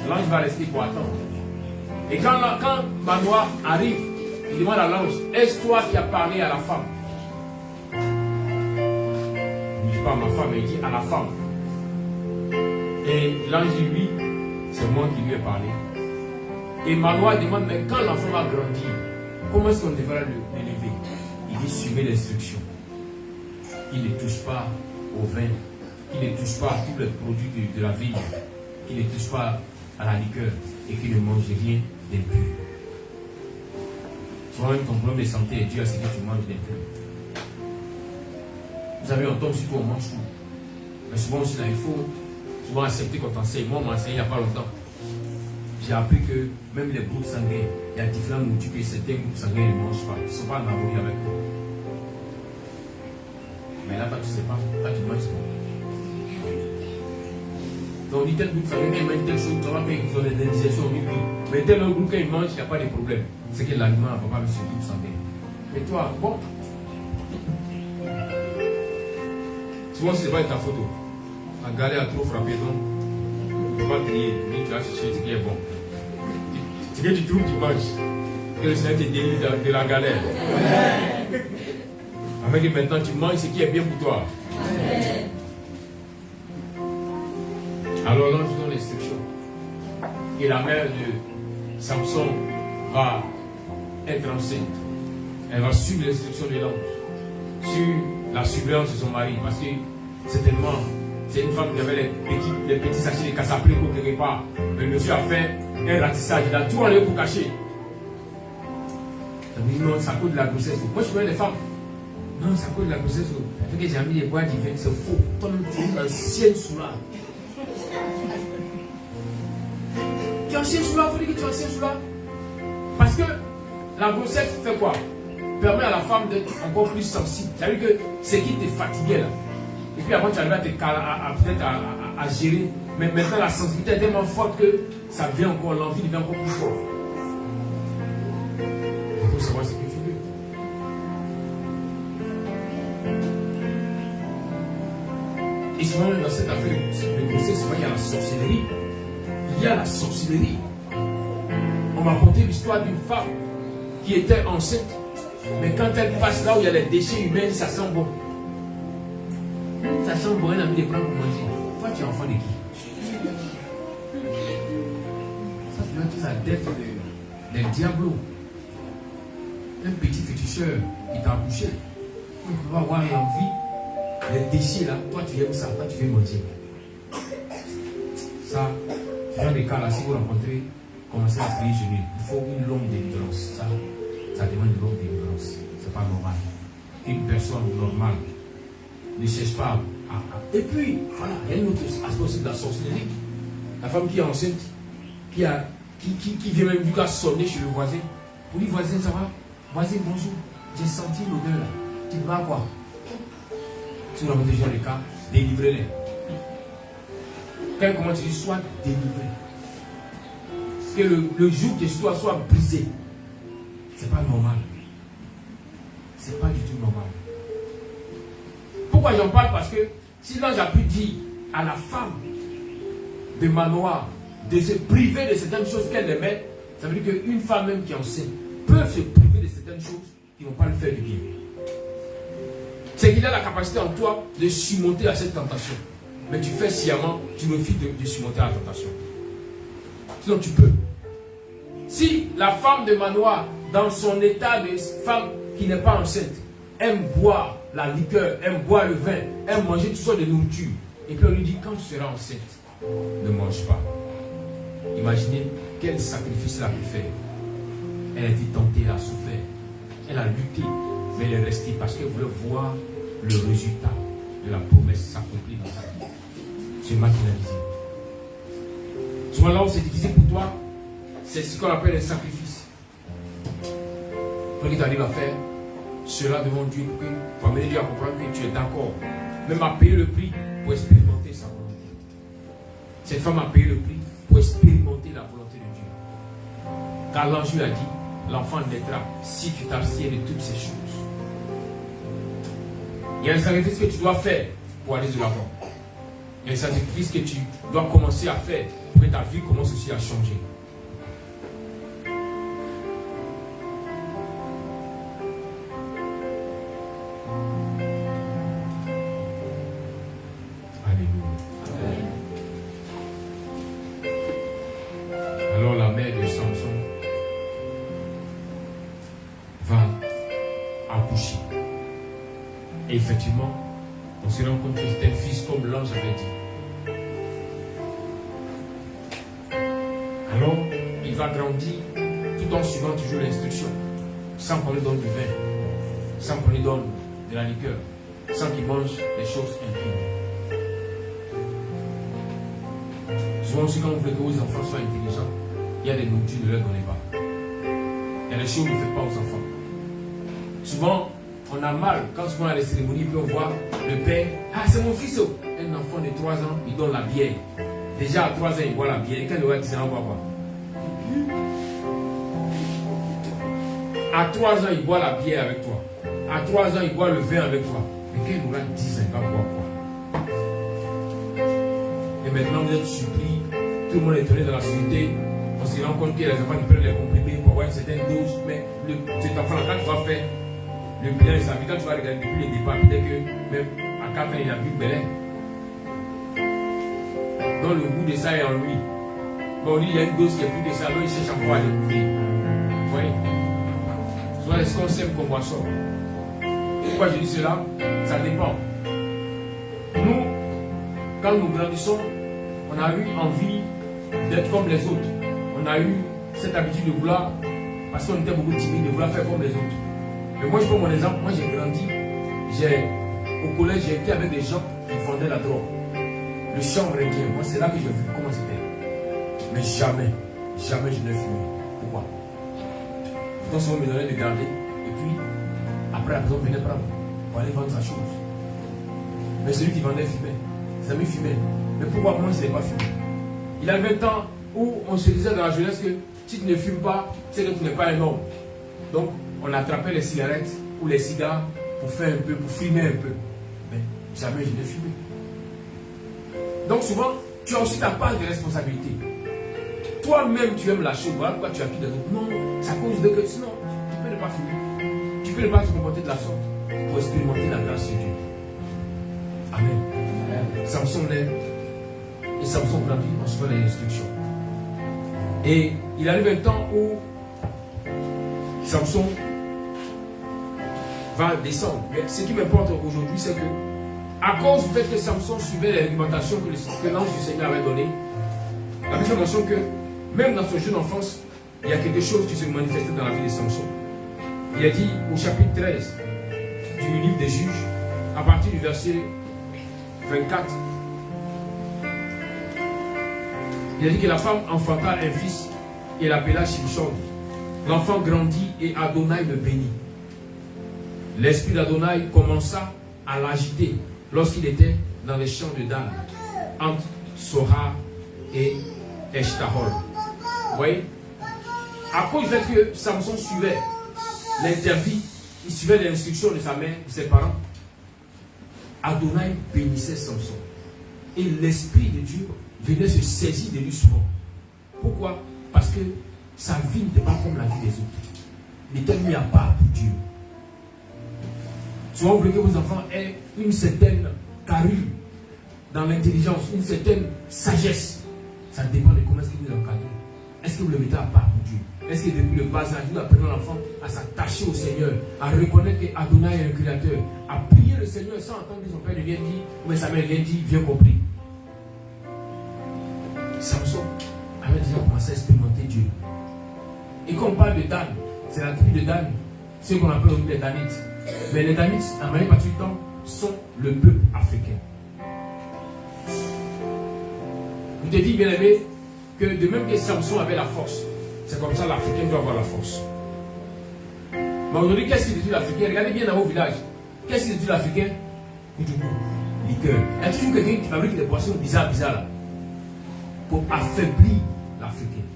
L'ange va rester pour attendre. Et quand Manoah arrive, il demande à l'ange, est-ce toi qui as parlé à la femme? Il ne dit pas à ma femme, mais il dit à la femme. Et l'ange dit, oui, c'est moi qui lui ai parlé. Et Manoah demande, mais quand l'enfant va grandir, comment est-ce qu'on devra l'élever? Il dit, suivez l'instruction. Il ne touche pas au vin, qu'il ne touche pas à tous les produits de la vigne, qu'il ne touche pas à la liqueur et qu'il ne mange rien d'impur. Souvent même ton problème de santé est dû à ce que tu manges d'impur. Vous savez, on tombe sur tout, on mange tout. Mais souvent aussi, là, il faut souvent accepter qu'on t'enseigne. Moi, on m'a enseigné il n'y a pas longtemps. J'ai appris que même les groupes sanguins, il y a différentes nourritures que certains groupes sanguins ne mangent pas. Ils ne sont pas en harmonie avec toi. Mais là, toi, tu ne sais pas. Toi, tu manges pas. Donc, on dit tel groupe sanguin, quand il mange telle chose, tu vois qu'ils ont des indigestions, oui. Mais tel autre groupe, quand il mange, il n'y a pas de problème. C'est que l'aliment ne va pas avec ce groupe sanguin. Mais toi, bon. Souvent, ce n'est pas ta photo. La galère a trop frappé, donc tu ne peux pas trier. Mais tu vas chercher ce qui est bon. Ce que tu trouves, tu manges. Que le Seigneur te délivre de la galère. Avec que maintenant, tu manges ce qui est bien pour toi. Alors l'ange donne l'instruction. Et la mère de Samson va être enceinte. Elle va suivre l'instruction de l'ange. Sur la surveillance de son mari. Parce que certainement, c'est une femme qui avait les petits sachets de Casaprico quelque part. Mais le monsieur a fait un ratissage. Il a tout enlevé pour cacher. Elle me dit non, ça cause de la grossesse. Moi je connais les femmes. Non, ça cause de la grossesse. Fait que j'ai mis les bois divins, c'est faux. Toi-même, tu es une ancienne soulard. Tu es ancienne soulard, il faut dire que tu es ancienne soulard. Parce que la grossesse fait quoi? Permet à la femme d'être encore plus sensible. C'est-à-dire que ce qui te fatiguait là. Et puis avant, tu arrives peut-être à gérer. Mais maintenant, la sensibilité est tellement forte que ça devient encore, l'envie devient encore plus forte. Il faut savoir ce que tu veux. Et souvent, dans cette affaire de grossesse, souvent, il y a la sorcellerie. Il y a la sorcellerie. On m'a raconté l'histoire d'une femme qui était enceinte. Mais quand elle passe là où il y a les déchets humains, ça sent bon. Ça sent bon, elle a mis des plans pour manger. Toi, tu es enfant de qui? Ça, c'est même la dette des diablos. Un petit féticheur qui t'a accouché. On peut avoir envie. Les déchets là, toi tu aimes ça, toi tu veux manger. Ça, ce genre de cas là, si vous rencontrez, commencez à prier chez lui. Il faut une longue délivrance. Ça demande une longue délivrance. C'est pas normal. Une personne normale ne cherche pas à. Et puis, voilà, il y a une autre aspect aussi de la sorcellerie. La femme qui est enceinte, qui vient même du cas sonner chez le voisin. Pour dire, voisin, ça va? Voisin, bonjour. J'ai senti l'odeur là. Tu vas quoi? Si vous avez déjà les cas, délivrez-les. Quand comment tu dis, sois délivré. Que le jour que toi soit brisé. C'est pas normal. C'est pas du tout normal. Pourquoi j'en parle? Parce que si l'ange a pu dire à la femme de Manoah de se priver de certaines choses qu'elle aimait, ça veut dire qu'une femme même qui est enceinte peut se priver de certaines choses qui ne vont pas lui faire du bien. C'est qu'il a la capacité en toi de surmonter à cette tentation. Mais tu fais sciemment, tu refuses de surmonter à la tentation. Sinon tu peux. Si la femme de Manoah, dans son état de femme qui n'est pas enceinte, aime boire la liqueur, aime boire le vin, aime manger toutes sortes de nourriture, et puis on lui dit, quand tu seras enceinte, ne mange pas. Imaginez quel sacrifice elle a pu faire. Elle a été tentée, elle a souffert. Elle a lutté, mais elle est restée parce qu'elle voulait voir le résultat de la promesse s'accomplir dans sa vie. C'est marginalisé. Souvent là où c'est difficile pour toi, C'est ce qu'on appelle un sacrifice. Il faut que tu arrives à faire cela devant Dieu pour amener Dieu à comprendre que tu es d'accord, même à payer le prix pour expérimenter sa volonté. Cette femme a payé le prix pour expérimenter la volonté de Dieu. Car l'ange lui a dit, l'enfant naîtra si tu t'abstiens de toutes ces choses. Il y a un sacrifice que tu dois faire pour aller de l'avant. Il y a un sacrifice que tu dois commencer à faire pour que ta vie commence aussi à changer. Effectivement, on se rend compte que c'était un fils comme l'ange avait dit. Alors, il va grandir tout en suivant toujours l'instruction, sans qu'on lui donne du vin, sans qu'on lui donne de la liqueur, sans qu'il mange des choses impies. Souvent aussi, quand vous voulez que vos enfants soient intelligents, il y a des nourritures, ne leur donnez pas. Il y a des choses que vous ne faites pas aux enfants. Souvent, on a mal quand on a les cérémonies, puis on voit le père. Ah, c'est mon fils. Un enfant de 3 ans, il donne la bière. Déjà à 3 ans, il boit la bière. Et quand il aura 10 ans, on va boire. À 3 ans, il boit la bière avec toi. À 3 ans, il boit le vin avec toi. Mais quand il aura 10 ans, il va boire quoi? Et maintenant, vous êtes surpris. Tout le monde est étonné dans la société. On se rend compte que les enfants prennent les comprimés pour avoir une certaine dose. Mais cet enfant-là, quand tu vas faire le bilan de sa vie, quand tu vas regarder depuis le départ, peut-être que même à 4 ans, il n'a plus de bel. Donc le goût de ça est en lui. Bon, lui, il y a une dose qui est plus de ça, donc il cherche encore à découvrir. Vous voyez? Soit est-ce qu'on sème qu'on boit ça? Pourquoi je dis cela? Ça dépend. Nous, quand nous grandissons, on a eu envie d'être comme les autres. On a eu cette habitude de vouloir, parce qu'on était beaucoup timide, de vouloir faire comme les autres. Mais moi, je prends mon exemple. Moi, j'ai grandi. Au collège, j'ai été avec des gens qui vendaient la drogue. Le chambre indien. Moi, c'est là que j'ai vu comment c'était. Mais jamais je n'ai fumé. Pourquoi? Donc, souvent, me donnait de garder. Et puis, après, la personne venait prendre pour aller vendre sa chose. Mais celui qui vendait fumait. Ses amis fumaient. Mais pourquoi moi, je n'ai pas fumé? Il y avait un temps où on se disait dans la jeunesse que si tu ne fumes pas, c'est que tu n'es pas un homme. Donc, on attrapait les cigarettes ou les cigares pour faire un peu, pour fumer un peu. Mais jamais je n'ai fumé. Donc souvent, tu as aussi ta part de responsabilité. Toi-même, tu aimes la chose. Voilà pourquoi tu as pris des autres. Non, c'est à cause de que sinon, tu peux ne pas fumer. Tu peux ne pas te comporter de la sorte pour expérimenter la grâce de Dieu. Amen. Samson lève et Samson grandit en suivant les instructions. Et il arrive un temps où Samson va descendre. Mais ce qui m'importe aujourd'hui, c'est que, à cause du fait que Samson suivait les réglementations que l'ange du Seigneur avait données, la Bible mentionne que, même dans son jeune enfance, il y a quelque chose qui se manifestait dans la vie de Samson. Il a dit au chapitre 13 du livre des Juges, à partir du verset 24, il a dit que la femme enfanta un fils et l'appela Shimshon. L'enfant grandit et Adonai le bénit. L'esprit d'Adonai commença à l'agiter lorsqu'il était dans les champs de Dan, entre Sora et Eshtahol. Vous voyez? À cause du fait que Samson suivait l'interdit, il suivait les instructions de sa mère, de ses parents, Adonai bénissait Samson. Et l'esprit de Dieu venait se saisir de lui souvent. Pourquoi? Parce que sa vie n'était pas comme la vie des autres. Il était mis à part pour Dieu. Souvent, vous voulez que vos enfants aient une certaine carrure dans l'intelligence, une certaine sagesse. Ça dépend de comment est-ce que vous l'encadrez. Est-ce que vous le mettez à part pour Dieu? Est-ce que depuis le bas âge, vous apprenez l'enfant à s'attacher au Seigneur, à reconnaître qu'Adonai est un créateur, à prier le Seigneur sans attendre que son père ne vienne dire, ou sa mère vienne dire, viens compris. Samson avait déjà commencé à expérimenter Dieu. Et quand on parle de Dan, c'est la tribu de Dan, ce qu'on appelle aujourd'hui les Danites. Mais les Danites, en majorité partie du temps, sont le peuple africain. Je te dis, bien aimé, que de même que Samson avait la force C'est comme ça l'Africain doit avoir la force. Mais aujourd'hui, qu'est-ce qu'il dit l'Africain? Regardez bien dans vos villages. Qu'est-ce qu'il dit l'Africain? Koudjougou, liqueur. Il y a toujours quelqu'un qui fabrique des boissons bizarres là. Pour affaiblir l'Africain.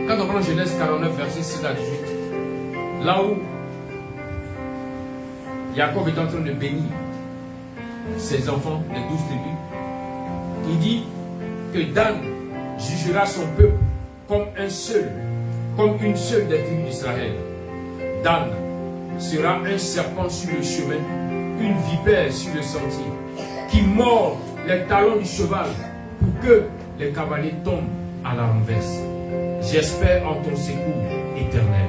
Quand on prend Genèse 49, verset 6 à 18, là où Jacob est en train de bénir ses enfants, les 12 tribus, il dit que Dan jugera son peuple comme une seule des tribus d'Israël. Dan sera un serpent sur le chemin, une vipère sur le sentier, qui mord les talons du cheval pour que les cavaliers tombent à la renverse. J'espère en ton secours éternel.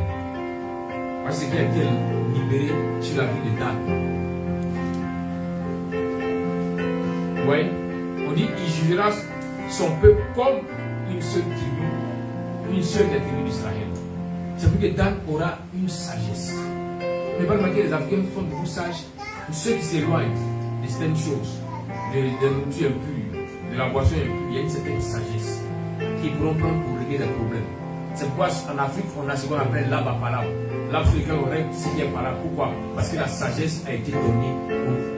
Parce qu'il a été libéré sur la vie de Dan. Vous voyez, on dit qu'il jugera son peuple comme une seule tribu, une seule des tribus d'Israël. C'est pour que Dan aura une sagesse. Ne pas remarquer, les Africains sont beaucoup sages. Pour ceux qui s'éloignent de certaines choses, de nourriture impure, de la boisson impure, il y a une certaine sagesse qui pourront prendre pour régler les problèmes. C'est pourquoi en Afrique, on a ce qu'on appelle l'arbre à palabre. L'arbre sur lequel on règle ce qui est palabre. Pourquoi? Parce que la sagesse a été donnée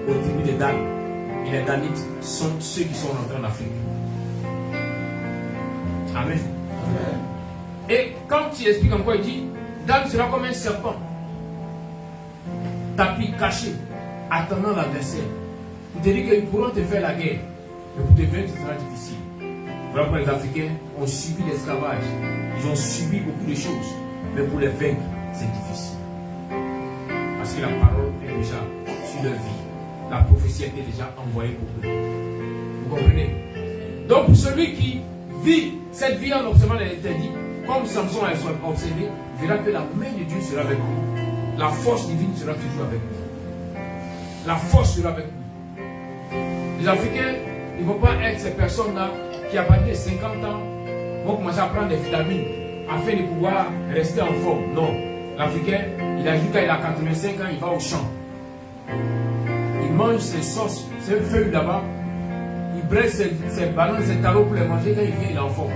aux tribus de Dan. Et les Danites sont ceux qui sont rentrés en Afrique. Amen. Amen. Et quand il explique encore, il dit Dan sera comme un serpent, tapis, caché, attendant l'adversaire. Pour te dire qu'ils pourront te faire la guerre, mais pour te vaincre, ce sera difficile. Voilà pourquoi les Africains ont subi l'esclavage. Ils ont subi beaucoup de choses, mais pour les vaincre, c'est difficile. Parce que la parole est déjà sur leur vie. La prophétie a été déjà envoyée pour eux. Vous comprenez? Donc pour celui qui vit cette vie en observant les interdits, comme Samson a observé, il verra que la main de Dieu sera avec lui. La force divine sera toujours avec lui. La force sera avec lui. Les Africains, ils ne vont pas être ces personnes-là qui, à partir de 50 ans, vont commencer à prendre des vitamines afin de pouvoir rester en forme. Non. L'Africain, il a dit quand il a 85 ans, il va au champ. Il mange ses sauces, ses feuilles là-bas. Il brasse ses ballons, ses talons pour les manger. Quand il vient, il est en forme.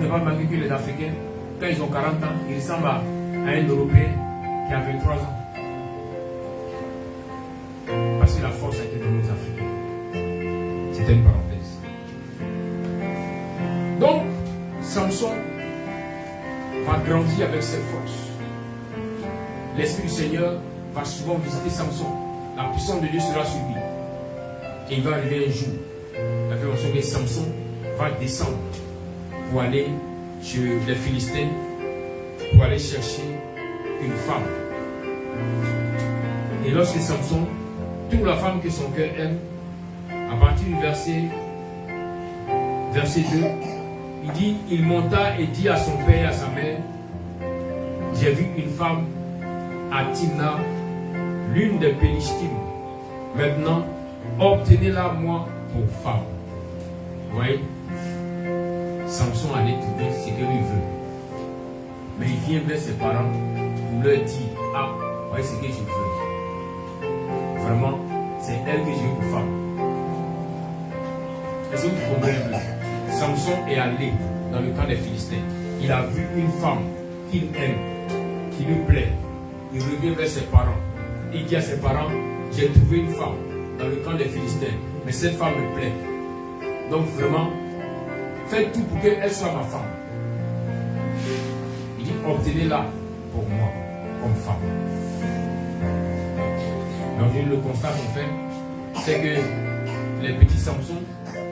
Ne pas manquer que les Africains, quand ils ont 40 ans, ils ressemblent à un Européen qui a 23 ans. Parce que la force a été donnée aux Africains. C'était une parenthèse. Donc, Samson va grandir avec cette force. L'Esprit du Seigneur va souvent visiter Samson. La puissance de Dieu sera sur lui. Et il va arriver un jour. La façon que Samson va descendre pour aller chez les Philistins, pour aller chercher une femme. Et lorsque Samson trouve la femme que son cœur aime, à partir du verset 2, il dit, il monta et dit à son père et à sa mère, j'ai vu une femme à Timna, l'une des Pélishtines. Maintenant, obtenez-la moi pour femme. Vous voyez, Samson allait trouver ce qu'il veut. Mais il vient vers ses parents pour leur dire, ah, voyez ce que je veux. Vraiment, c'est elle que je veux pour femme. Est-ce que vous comprenez? Samson est allé dans le camp des Philistins. Il a vu une femme qu'il aime, qui lui plaît. Il revient vers ses parents. Il dit à ses parents, j'ai trouvé une femme dans le camp des Philistins, mais cette femme me plaît. Donc vraiment, faites tout pour qu'elle soit ma femme. Il dit, obtenez-la pour moi, comme femme. Donc le constat qu'on fait, c'est que les petits Samson,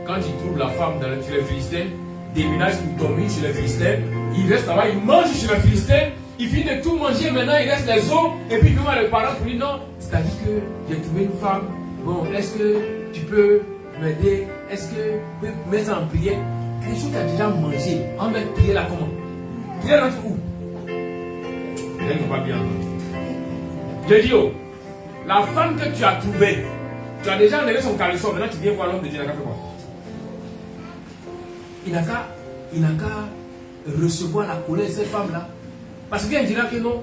quand ils trouvent la femme chez les Philistins, déménagent pour dormir chez les Philistins, ils restent là-bas, ils mangent chez les Philistins, ils finissent de tout manger, maintenant il reste les os, et puis comment les parents lui disent non, c'est-à-dire que j'ai trouvé une femme, bon, est-ce que tu peux m'aider, est-ce que tu peux mettre en prière? Quelque chose que tu as déjà mangé, on va prier là comment? Prier rentre où? Elle ne va pas bien entendu. Je dis, oh, la femme que tu as trouvée, tu as déjà enlevé son caleçon, maintenant tu viens voir l'homme de Dieu, il n'a qu'à faire quoi? Il n'a qu'à recevoir la colère de cette femme-là. Parce qu'elle dira que non,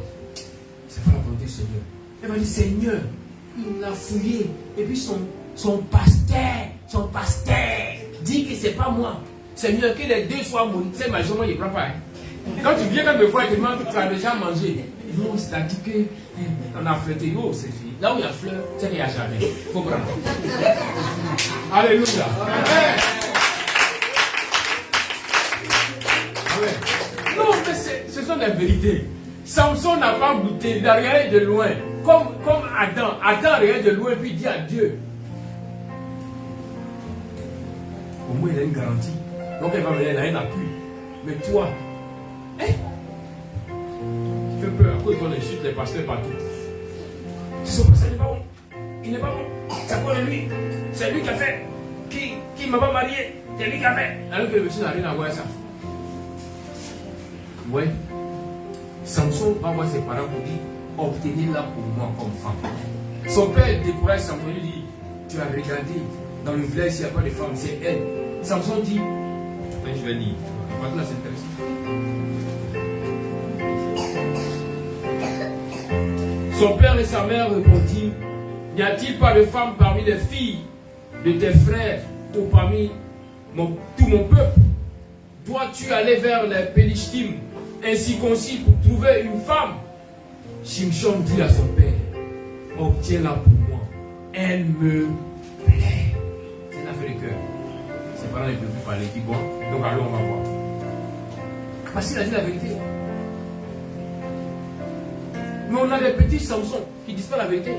c'est pas la volonté du Seigneur. Elle va dire, Seigneur, il l'a fouillé. Et puis son pasteur dit que c'est pas moi. C'est mieux que les deux soient mourir. C'est ma journée, il ne prend pas. Quand tu viens me voir, tu demandes que tu as déjà mangé. Non, c'est-à-dire qu'on a fêté. Oh, c'est fini. Là où il y a fleurs, c'est qu'il n'y a jamais. Il faut prendre. Alléluia. Amen. Amen. Non, mais ce sont des vérités. Samson n'a pas goûté, il a regardé de loin. Comme Adam. Adam regarde de loin et puis dit à Dieu. Au moins, il a une garantie. Donc, il va venir, il a un appui. Mais toi, tu fais peur. À cause qu'on insulte les pasteurs partout. Ce pasteur n'est pas bon. Il n'est pas bon. C'est à cause de lui. C'est lui qui a fait. Qui ne m'a pas marié. C'est lui qui a fait. Alors que le monsieur n'a rien à voir avec ça. Ouais. Samson va voir ses parents pour dire obtenez-la pour moi comme femme. Son père décourage Samson, lui dit tu as regardé dans le village s'il n'y a pas de femme, c'est elle. Samson dit je vais lire. Maintenant c'est intéressant. Son père et sa mère répondirent n'y a-t-il pas de femme parmi les filles de tes frères ou parmi tout mon peuple? Dois-tu aller vers les Pélichtim incirconcis pour trouver une femme? Shimshon dit à son père obtiens-la pour moi, elle me plaît. C'est une affaire de cœur. Ses parents ne peuvent plus parler, qui bon, donc allons on va voir. Parce qu'il a dit la vérité. Mais on a des petits Samson qui ne disent pas la vérité.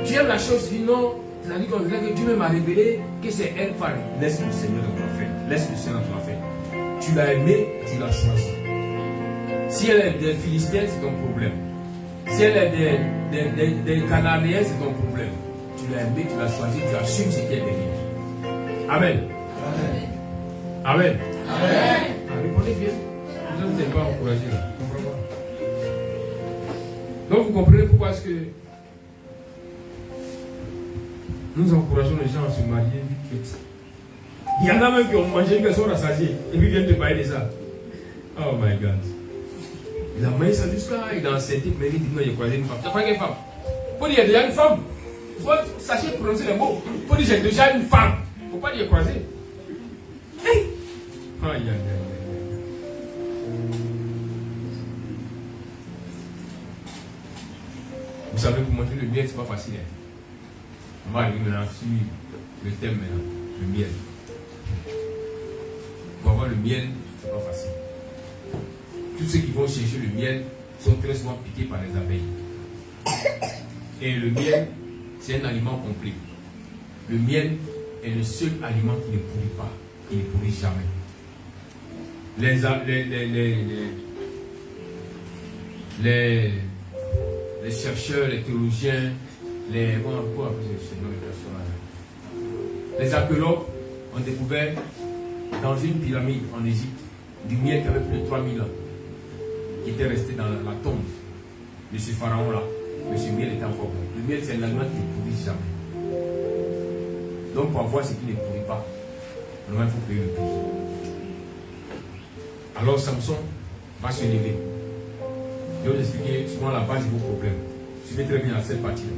Tu aimes la chose, tu dis non, tu as dit que Dieu m'a révélé que c'est elle. Enfin, laisse le Seigneur dans ton affaire. Laisse le Seigneur dans ton affaire. Tu l'as aimé, tu l'as choisi. Si elle est des Philistins, c'est ton problème. Si elle est des Cananéens, c'est ton problème. Tu l'as aimé, tu l'as choisi, tu assumes ce qui est derrière. Amen. Amen. Amen. Amen. Répondez bien. Vous n'êtes pas encouragé là. Donc vous comprenez pourquoi est-ce que nous encourageons les gens à se marier vite fait. Il y en a même qui ont mangé, qui sont rassasiés et puis viennent te parler de ça. Oh my God. Il a mangé ça jusqu'à il est enceinte, mais il dit non, il a croisé une femme. Tu as croisé une femme? Il faut dire il y a déjà une femme. Il faut sachez prononcer les mots. Il faut dire j'ai déjà une femme. Il ne faut pas dire croisé. Hey! Aïe, aïe, aïe. Vous savez, pour manger le miel, ce n'est pas facile. Hein? On va arriver maintenant sur le thème maintenant, le miel. Pour avoir le miel, ce n'est pas facile. Tous ceux qui vont chercher le miel sont très souvent piqués par les abeilles. Et le miel, c'est un aliment complet. Le miel est le seul aliment qui ne pourrit pas, qui ne pourrit jamais. Les chercheurs, les théologiens, les archéologues ont découvert dans une pyramide en Égypte du miel qui avait plus de 3000 ans, qui était resté dans la tombe de ce pharaon-là. Mais ce miel était encore bon. Le miel, c'est un aliment qui ne pourrit jamais. Donc, pour avoir ce qui ne pourrit pas, il faut payer le prix. Alors, Samson va se lever. Je vais vous expliquer souvent la base de vos problèmes. Suivez très bien à cette partie-là.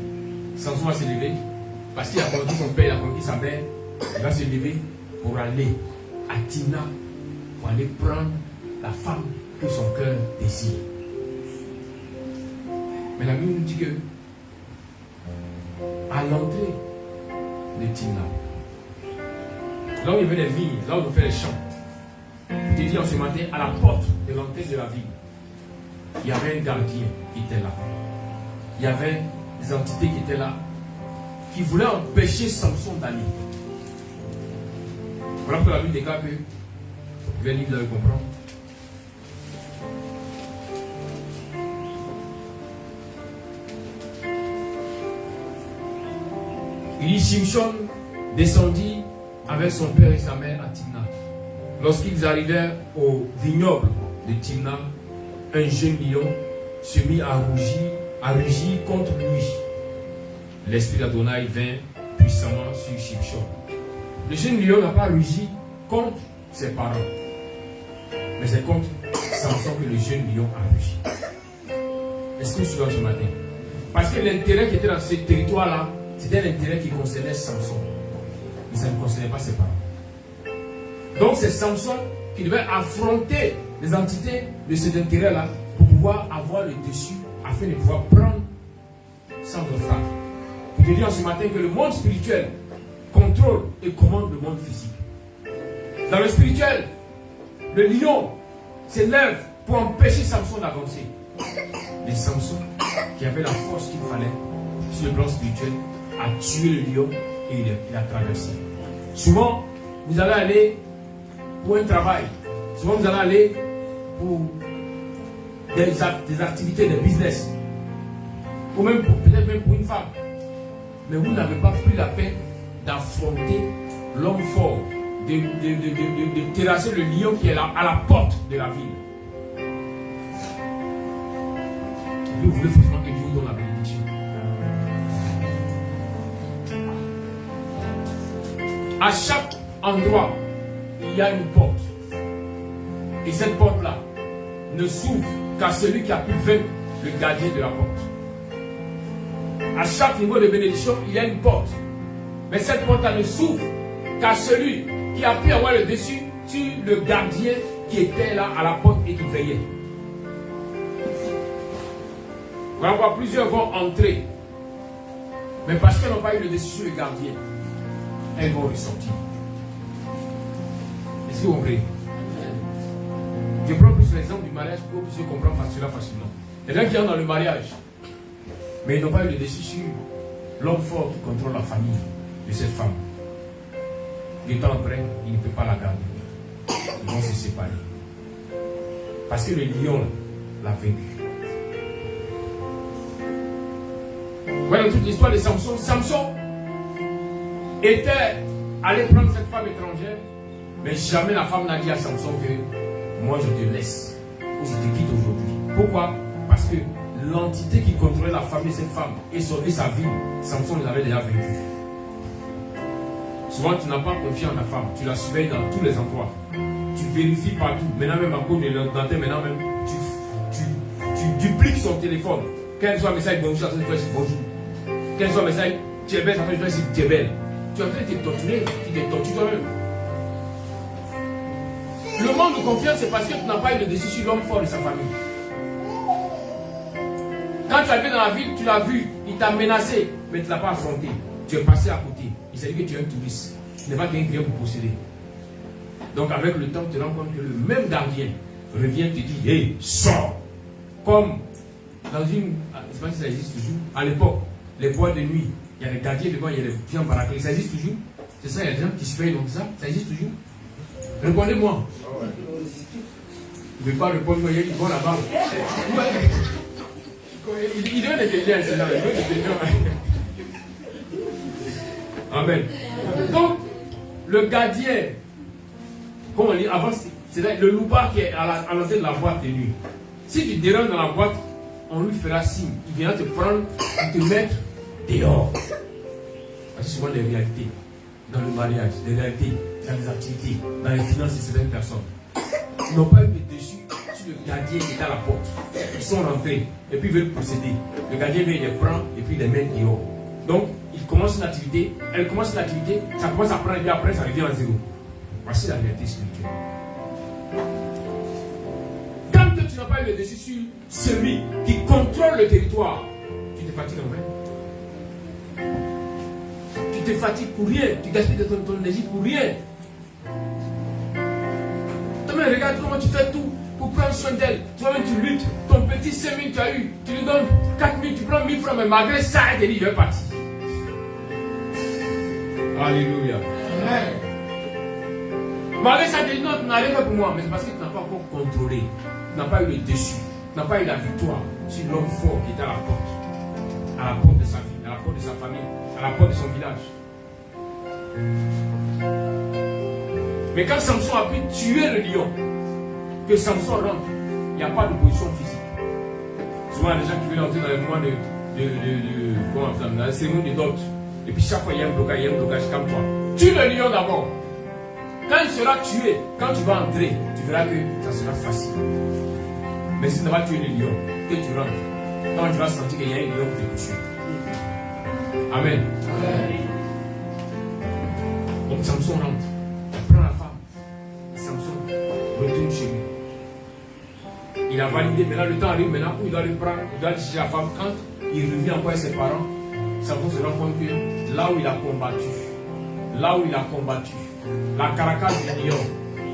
Samson va se lever parce qu'il a conquis son père, il a conquis sa mère. Il va se lever pour aller à Timna, pour aller prendre la femme que son cœur désire. Mais la Bible nous dit que à l'entrée de Timna, là où il y avait les vignes, là où on fait les champs, je te dis en ce matin, à la porte de l'entrée de la ville, il y avait un gardien qui était là. Il y avait des entités qui étaient là, qui voulaient empêcher Samson d'aller. Voilà pourquoi la Bible déclare que, je vais lire, vous allez comprendre. Il dit, Shimshon descendit avec son père et sa mère à Timna. Lorsqu'ils arrivèrent au vignoble de Timna, un jeune lion se mit à rugir contre lui. L'esprit d'Adonai vint puissamment sur Shimshon. Le jeune lion n'a pas rugi contre ses parents, mais c'est contre Samson que le jeune lion a rugi. Est-ce que je suis là ce matin? Parce que l'intérêt qui était dans ce territoire-là, c'était l'intérêt qui concernait Samson. Mais ça ne concernait pas ses parents. Donc c'est Samson qui devait affronter les entités de cet intérêt-là pour pouvoir avoir le dessus afin de pouvoir prendre sans frappe. Pour te dire ce matin que le monde spirituel contrôle et commande le monde physique. Dans le spirituel, le lion s'élève pour empêcher Samson d'avancer. Mais Samson, qui avait la force qu'il fallait sur le plan spirituel, a tué le lion et il a traversé. Souvent, vous allez aller pour un travail. Souvent, vous allez aller pour des activités, des business. Ou même peut-être même pour une femme. Mais vous n'avez pas pris la peine d'affronter l'homme fort, de terrasser le lion qui est là, à la porte de la ville. Vous voulez forcément que Dieu vous donne la bénédiction. À chaque endroit, il y a une porte. Et cette porte-là ne s'ouvre qu'à celui qui a pu vaincre le gardien de la porte. À chaque niveau de bénédiction, il y a une porte. Mais cette porte-là ne s'ouvre qu'à celui qui a pu avoir le dessus sur le gardien qui était là à la porte et qui veillait. Vous allez voir, plusieurs vont entrer. Mais parce qu'elles n'ont pas eu le dessus sur le gardien, elles vont ressortir. Est-ce que vous comprenez? Je prends plus l'exemple du mariage pour que vous puissiez comprendre cela facilement. Il y a des gens qui sont dans le mariage, mais ils n'ont pas eu le dessus sur l'homme fort qui contrôle la famille de cette femme. Du temps après, il ne peut pas la garder. Ils vont se séparer. Parce que le lion l'a vaincu. Voilà toute l'histoire de Samson. Samson était allé prendre cette femme étrangère, mais jamais la femme n'a dit à Samson que moi je te laisse ou je te quitte aujourd'hui. Pourquoi? Parce que l'entité qui contrôlait la famille de cette femme et sauvé sa vie, Samson les avait déjà vaincu. Souvent tu n'as pas confiance en ta femme, tu la surveilles dans tous les endroits, tu vérifies partout. Maintenant même à cause de l'antenne, maintenant même tu dupliques son téléphone. Qu'elle soit message bonjour, ça se fait bonjour. Qu'elle soit message tu es belle, ça se fait tu es belle. Tu es en train de te torturer, tu te tortures toi-même. Le manque de confiance, c'est parce que tu n'as pas eu le dessus sur l'homme fort de sa famille. Quand tu arrives dans la ville, tu l'as vu, il t'a menacé, mais tu ne l'as pas affronté. Tu es passé à côté. Il s'est dit que tu es un touriste. Tu n'es pas quelqu'un qui vient pour posséder. Donc avec le temps, tu te rends compte que le même gardien revient te dire, hey, sors. Comme dans une, je ne sais pas si ça existe toujours, à l'époque, les boîtes de nuit, il y a des gardiens devant, il y a des gens baraqués. Ça existe toujours? C'est ça, il y a des gens qui se payent donc ça existe toujours? Répondez-moi. Je ne vais pas répondre, il y a une bonne là-bas. Il donne des gens, c'est là, il donne des gens. Amen. Donc, le gardien, comme on dit, avant, c'est le loupard qui est à l'entrée de la boîte de nuit. Si tu déranges dans la boîte, on lui fera signe. Il viendra te prendre et te mettre dehors. C'est souvent des réalités. Dans le mariage, des réalités, dans les activités, dans les finances de certaines personnes. Ils n'ont pas eu le dessus sur le gardien qui est à la porte. Ils sont rentrés et puis ils veulent procéder. Le gardien vient, il les prend et puis il les met dehors. Donc, il commence une activité, elle commence une activité, ça commence à prendre et puis après ça revient à zéro. Voici la réalité spirituelle. Quand tu n'as pas eu le dessus sur celui qui contrôle le territoire, tu te fatigues en vain. Tu te fatigues pour rien, tu gaspilles ton énergie pour rien. Toi-même, regarde comment tu fais tout pour prendre soin d'elle. Toi-même, tu luttes. Ton petit 5 000 tu as eu, tu lui donnes 4 000, tu prends 1000 francs, mais malgré ça, elle te dit, je vais partir. Alléluia. Amen. Malgré ça, tu dis, non, tu n'as rien fait pour moi, mais c'est parce que tu n'as pas encore contrôlé. Tu n'as pas eu le dessus. Tu n'as pas eu la victoire sur l'homme fort qui était à la porte. À la porte de sa vie, à la porte de sa famille, à la porte de son village. Mais quand Samson a pu tuer le lion, que Samson rentre, il n'y a pas de position physique. Souvent, il y a des gens qui veulent entrer dans les moments dans la cérémonie de dot. Et puis chaque fois, il y a un blocage, calme-toi. Tue le lion d'abord. Quand il sera tué, quand tu vas entrer, tu verras que ça sera facile. Mais si tu n'as pas tué le lion, que tu rentres, quand tu vas sentir qu'il y a un lion qui te tue. Amen. Donc Samson rentre, il prend la femme. Samson retourne chez lui. Il a validé, maintenant le temps arrive, maintenant où il doit le prendre, il doit aller chercher la femme. Quand il revient encore avec ses parents, Samson se rend compte que là où il a combattu, la caracasse du lion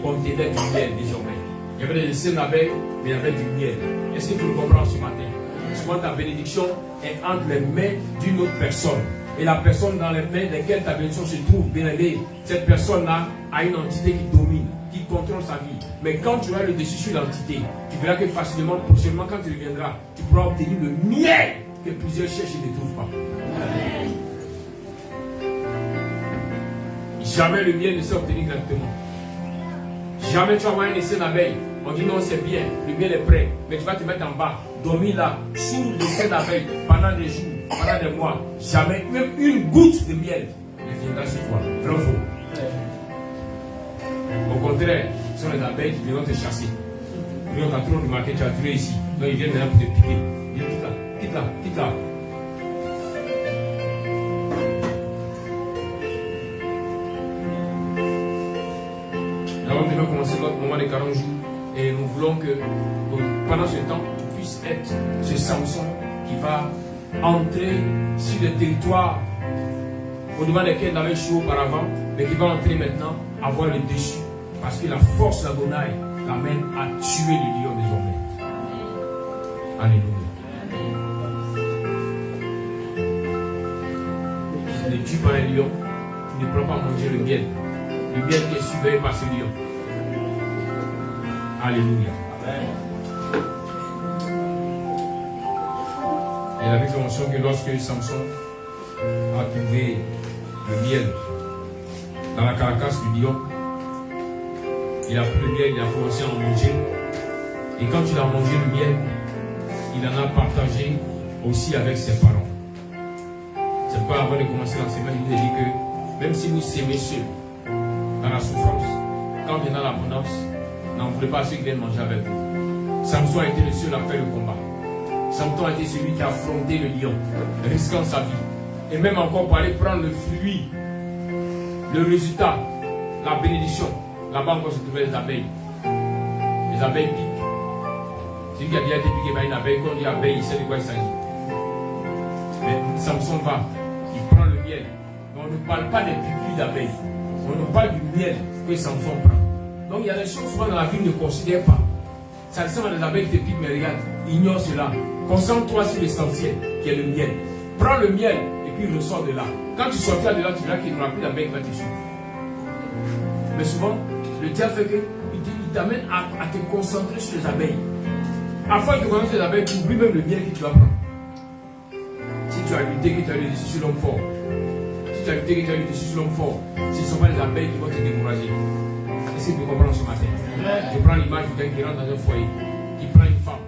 contenait du miel désormais. Il y avait des essaims d'abeilles, mais il y avait du miel. Est-ce que tu le comprends ce matin? Souvent ta bénédiction est entre les mains d'une autre personne. Et la personne dans les mains desquelles ta bénédiction se trouve, bien aimée, cette personne-là a une entité qui domine, qui contrôle sa vie. Mais quand tu auras le dessus sur l'entité, tu verras que facilement, prochainement, quand tu reviendras, tu pourras obtenir le miel que plusieurs cherchent et ne trouvent pas. Amen. Jamais le miel ne s'est obtenu gratuitement. Jamais tu vas avoir un essai d'abeille. On dit non, c'est bien, le miel est prêt. Mais tu vas te mettre en bas, dormir là, sous l'essai d'abeille, pendant des jours, pendant des mois. Jamais, même une goutte de miel ne viendra sur toi. Vrai ou faux? Au contraire, ce sont les abeilles qui viendront te chasser. Ils ont trop remarqué, tu as tué ici. Donc ils viennent maintenant pour te piquer. Ils disent quitte là, quitte là, quitte là. Nous devons commencer notre moment de 40 jours et nous voulons que pendant ce temps, tu puisses être ce Samson qui va entrer sur le territoire au devant desquels il avait échoué auparavant, mais qui va entrer maintenant, avoir le dessus, parce que la force d'Adonai l'amène à tuer le lion désormais. Alléluia. Si tu ne tues pas un lion, tu ne pourras pas manger le miel. Le miel qui est surveillé par ce lion. Alléluia. Et la Bible mentionne que lorsque Samson a trouvé le miel dans la caracasse du lion, il a pris le miel, il a commencé à en manger. Et quand il a mangé le miel, il en a partagé aussi avec ses parents. C'est pourquoi avant de commencer l'enseignement, il nous a dit que même si vous s'aimez ceux dans la souffrance, quand vient dans l'abondance, n'en voulez pas ceux qui viennent manger avec vous. Samson a été le seul à faire le combat. Samson a été celui qui a affronté le lion, risquant sa vie. Et même encore pour aller prendre le fruit, le résultat, la bénédiction. Là-bas encore se trouvaient les abeilles. Les abeilles piquent. Celui qui a déjà été piqué par une abeille, quand on dit abeille, il sait de quoi il s'agit. Mais Samson va, il prend le miel. Mais on ne parle pas des pupilles d'abeilles. On ne parle du miel que Samson prend. Donc il y a des choses souvent dans la vie qu'on ne considère pas. Ça ressemble à des abeilles qui te piquent, mais regarde, ignore cela. Concentre-toi sur l'essentiel, qui est le miel. Prends le miel et puis ressors de là. Quand tu sortiras de là, tu verras qu'il n'y aura plus d'abeilles qui va te suivre. Mais souvent, le diable fait qu'il t'amène à te concentrer sur les abeilles. Afin de te concentrer sur les abeilles, tu oublies même le miel que tu vas prendre. Si tu as lutté que tu as le dessus sur l'homme fort, si tu as lutté que tu as le dessus sur l'homme fort, ce ne sont pas les abeilles qui vont te décourager. Essayez de comprendre ce matin. Je prends l'image de quelqu'un qui rentre dans un foyer, qui prend une femme.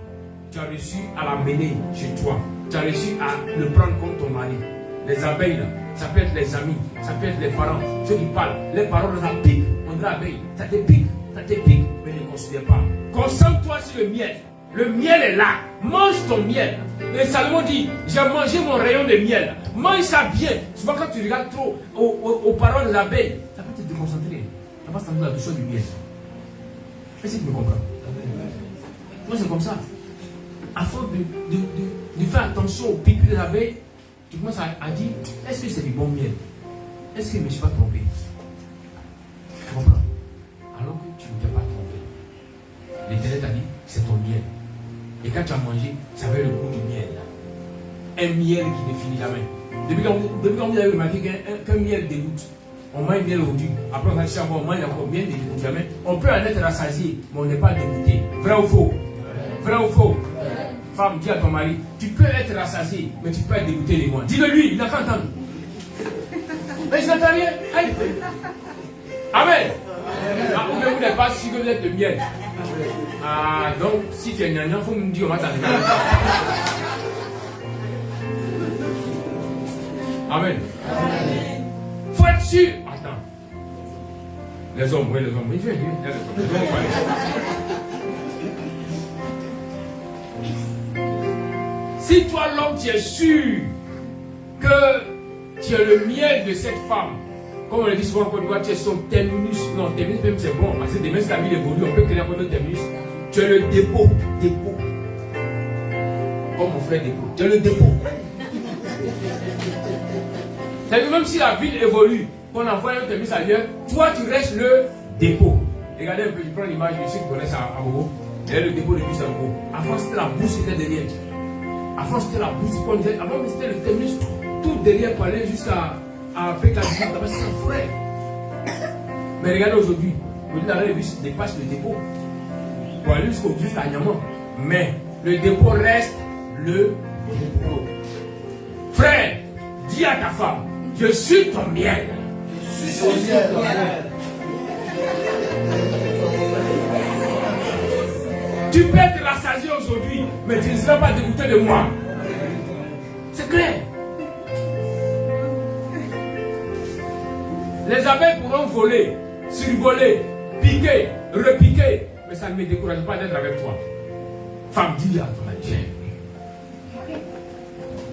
Tu as réussi à l'amener chez toi. Tu as réussi à le prendre comme ton mari. Les abeilles, là, ça peut être les amis, ça peut être les parents, ceux qui parlent. Les parents, ça pique. On dit abeille, ça te pique, mais ne considère pas. Concentre-toi sur le miel. Le miel est là. Mange ton miel. Et Salomon dit, j'ai mangé mon rayon de miel. Mange ça bien. Souvent quand tu regardes trop aux paroles des abeilles, ça peut te déconcentrer. Ça va sentir la douceur du miel. Est-ce que tu me comprends? Moi c'est comme ça. Afin de faire attention aux piqûres des abeilles, tu commences à dire, est-ce que c'est du bon miel? Est-ce que je ne me suis pas trompé? Tu comprends? Alors que tu ne t'es pas trompé. L'Éternel t'a dit, c'est ton miel. Et quand tu as mangé, ça avait le goût du miel. Un miel qui ne finit jamais. Depuis quand vous avez remarqué qu'un miel dégoûte, on mange miel aujourd'hui, après on va chercher encore, on mange encore miel dégoûte jamais. On peut en être rassasié, mais on n'est pas dégoûté. Vrai ou faux? Vrai ou faux? Femme, dis à ton mari, tu peux être rassasié, mais tu peux être dégoûté de moi. Dis-le lui, il n'a qu'à entendre. Mais je n'entends rien. Aïe. Amen. Ah, ou bien vous n'êtes pas sûr que vous êtes de miel. Ah, donc, si tu es gnangnan, il faut me dire, on va t'arriver. Amen. Faut être sûr. Attends. Les hommes, oui, les hommes. Mais viens. Si toi, l'homme, tu es sûr que tu es le miel de cette femme, comme on le dit souvent en Côte d'Ivoire, tu es son terminus. Non, terminus même c'est bon, parce que demain si la vie évolue, on peut créer un autre terminus. Tu es le dépôt. Comme mon frère dépôt. Tu es le dépôt. C'est-à-dire même si la ville évolue, qu'on envoie un terminus ailleurs, toi tu restes le dépôt. Regardez un peu, je prends l'image de ceux qui connaissent à Bobo. Derrière le dépôt de bus à Bobo. Avant c'était la bourse qui était derrière. Avant c'était la bourse qu'on disait. Avant c'était le terminus tout derrière pour aller jusqu'à Pékin. C'était un frère. Mais regardez aujourd'hui, le bus dépasse le dépôt. Pour aller jusqu'à Niamant. Mais le dépôt reste le dépôt. Frère, dis à ta femme, je suis ton miel. Je suis ton miel. Tu peux être rassasié aujourd'hui, mais tu ne seras pas dégoûté de moi. C'est clair. Les abeilles pourront voler, survoler, piquer, repiquer, mais ça ne me décourage pas d'être avec toi. Femme, dis-le à ton Dieu.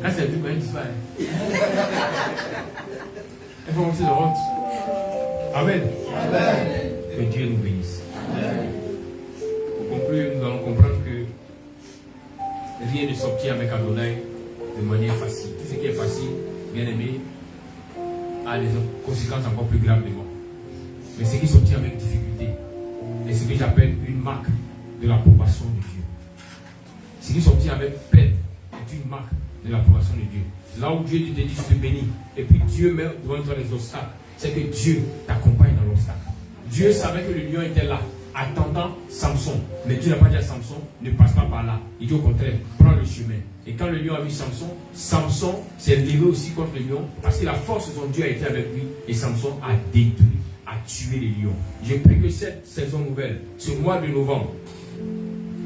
Là, c'est un truc qui disparaît. Il faut aussi de honte. Amen. Amen. Que Dieu nous bénisse. Amen. Pour conclure, nous allons comprendre que rien ne s'obtient avec Adonai de manière facile. Tout ce qui est facile, bien aimé, a des conséquences encore plus graves de mort. Mais ce qui s'obtient avec difficulté est ce que j'appelle une marque de l'approbation de Dieu. Ce qui s'obtient avec peine est une marque de l'approbation de Dieu. Là où Dieu te dit, je te bénis, et puis Dieu met devant toi les obstacles, c'est que Dieu t'accompagne dans l'obstacle. Dieu savait que le lion était là, attendant Samson. Mais Dieu n'a pas dit à Samson, ne passe pas par là. Il dit au contraire, prends le chemin. Et quand le lion a vu Samson, Samson s'est levé aussi contre le lion, parce que la force de son Dieu a été avec lui, et Samson a détruit, a tué les lions. Je prie que cette saison nouvelle, ce mois de novembre,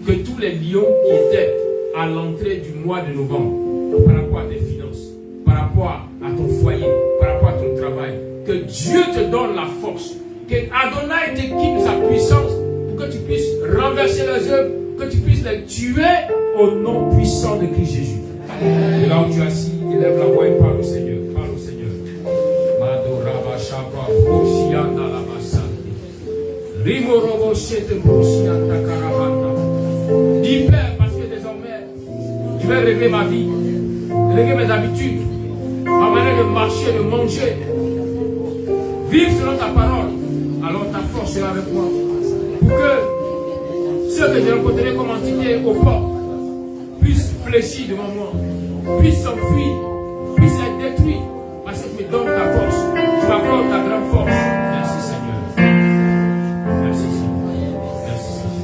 que tous les lions qui étaient à l'entrée du mois de novembre, par rapport à tes finances, par rapport à ton foyer, par rapport à ton travail, que Dieu te donne la force, que Adonai t'équipe de sa puissance pour que tu puisses renverser les œuvres, que tu puisses les tuer au nom puissant de Christ Jésus. Et là où tu es assis, élève la voix et parle au Seigneur. Parle au Seigneur. Madoraba Shapa, Broshianda la Basante. Rimorobo Shete Broshianda Karabanda. Dis Père, parce que désormais, je vais régler ma vie, régler mes habitudes, ma manière de marcher, de manger, vivre selon ta parole. Alors ta force sera avec moi. Pour que ceux que j'ai rencontrés comme entité au port puissent fléchir devant moi, puissent s'enfuir, puissent être détruits. Parce que tu me donnes ta force. Tu m'accordes ta grande force. Merci Seigneur. Merci Seigneur. Merci Seigneur.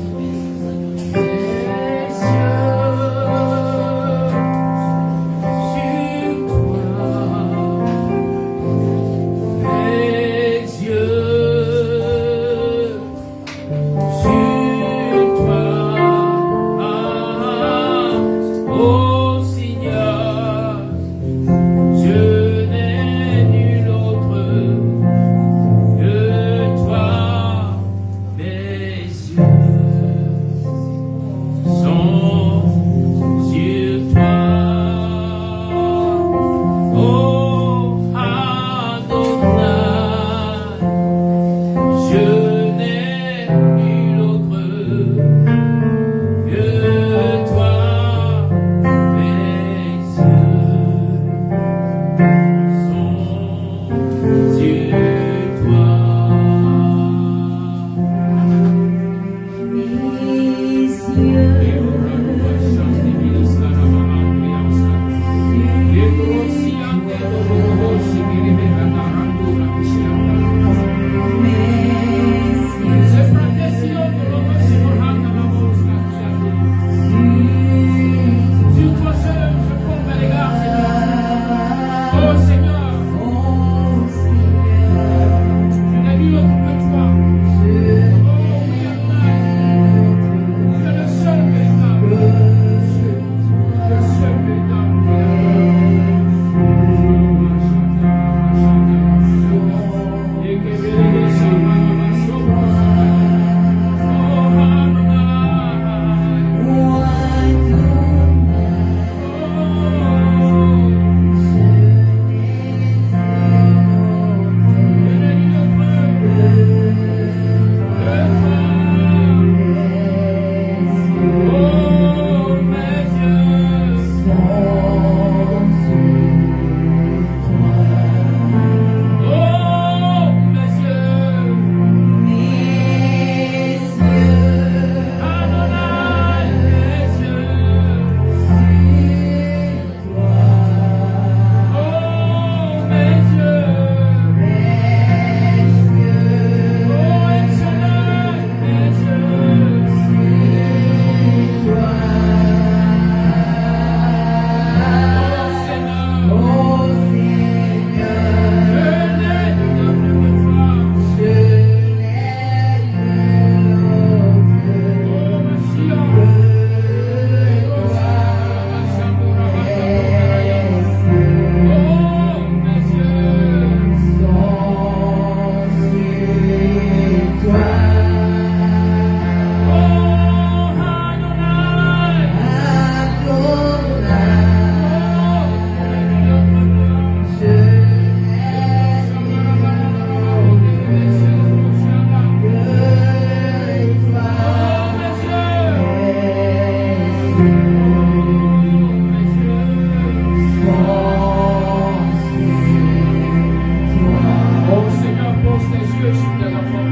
Dieu sur tes enfants.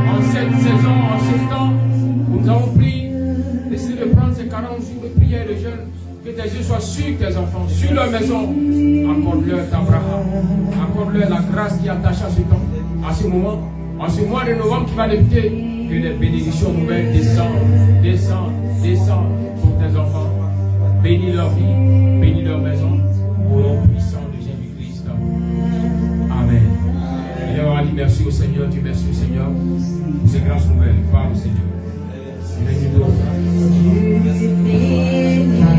En cette saison, en ce temps où nous avons pris, décidé de prendre ces 40 jours de prière et de jeûne, que tes yeux soient sur tes enfants, sur leur maison. Accorde-leur ta bracha. Accorde-leur la grâce qui attache à ce moment, en ce mois de novembre qui va débuter, que des bénédictions nouvelles descendent pour tes enfants. Bénis leur vie, bénis leur maison, au nom puissant de Jésus-Christ. Amen. Et on va dire merci au Seigneur, Dieu merci au Seigneur pour ces grâces nouvelles. Parle au Seigneur. Amen.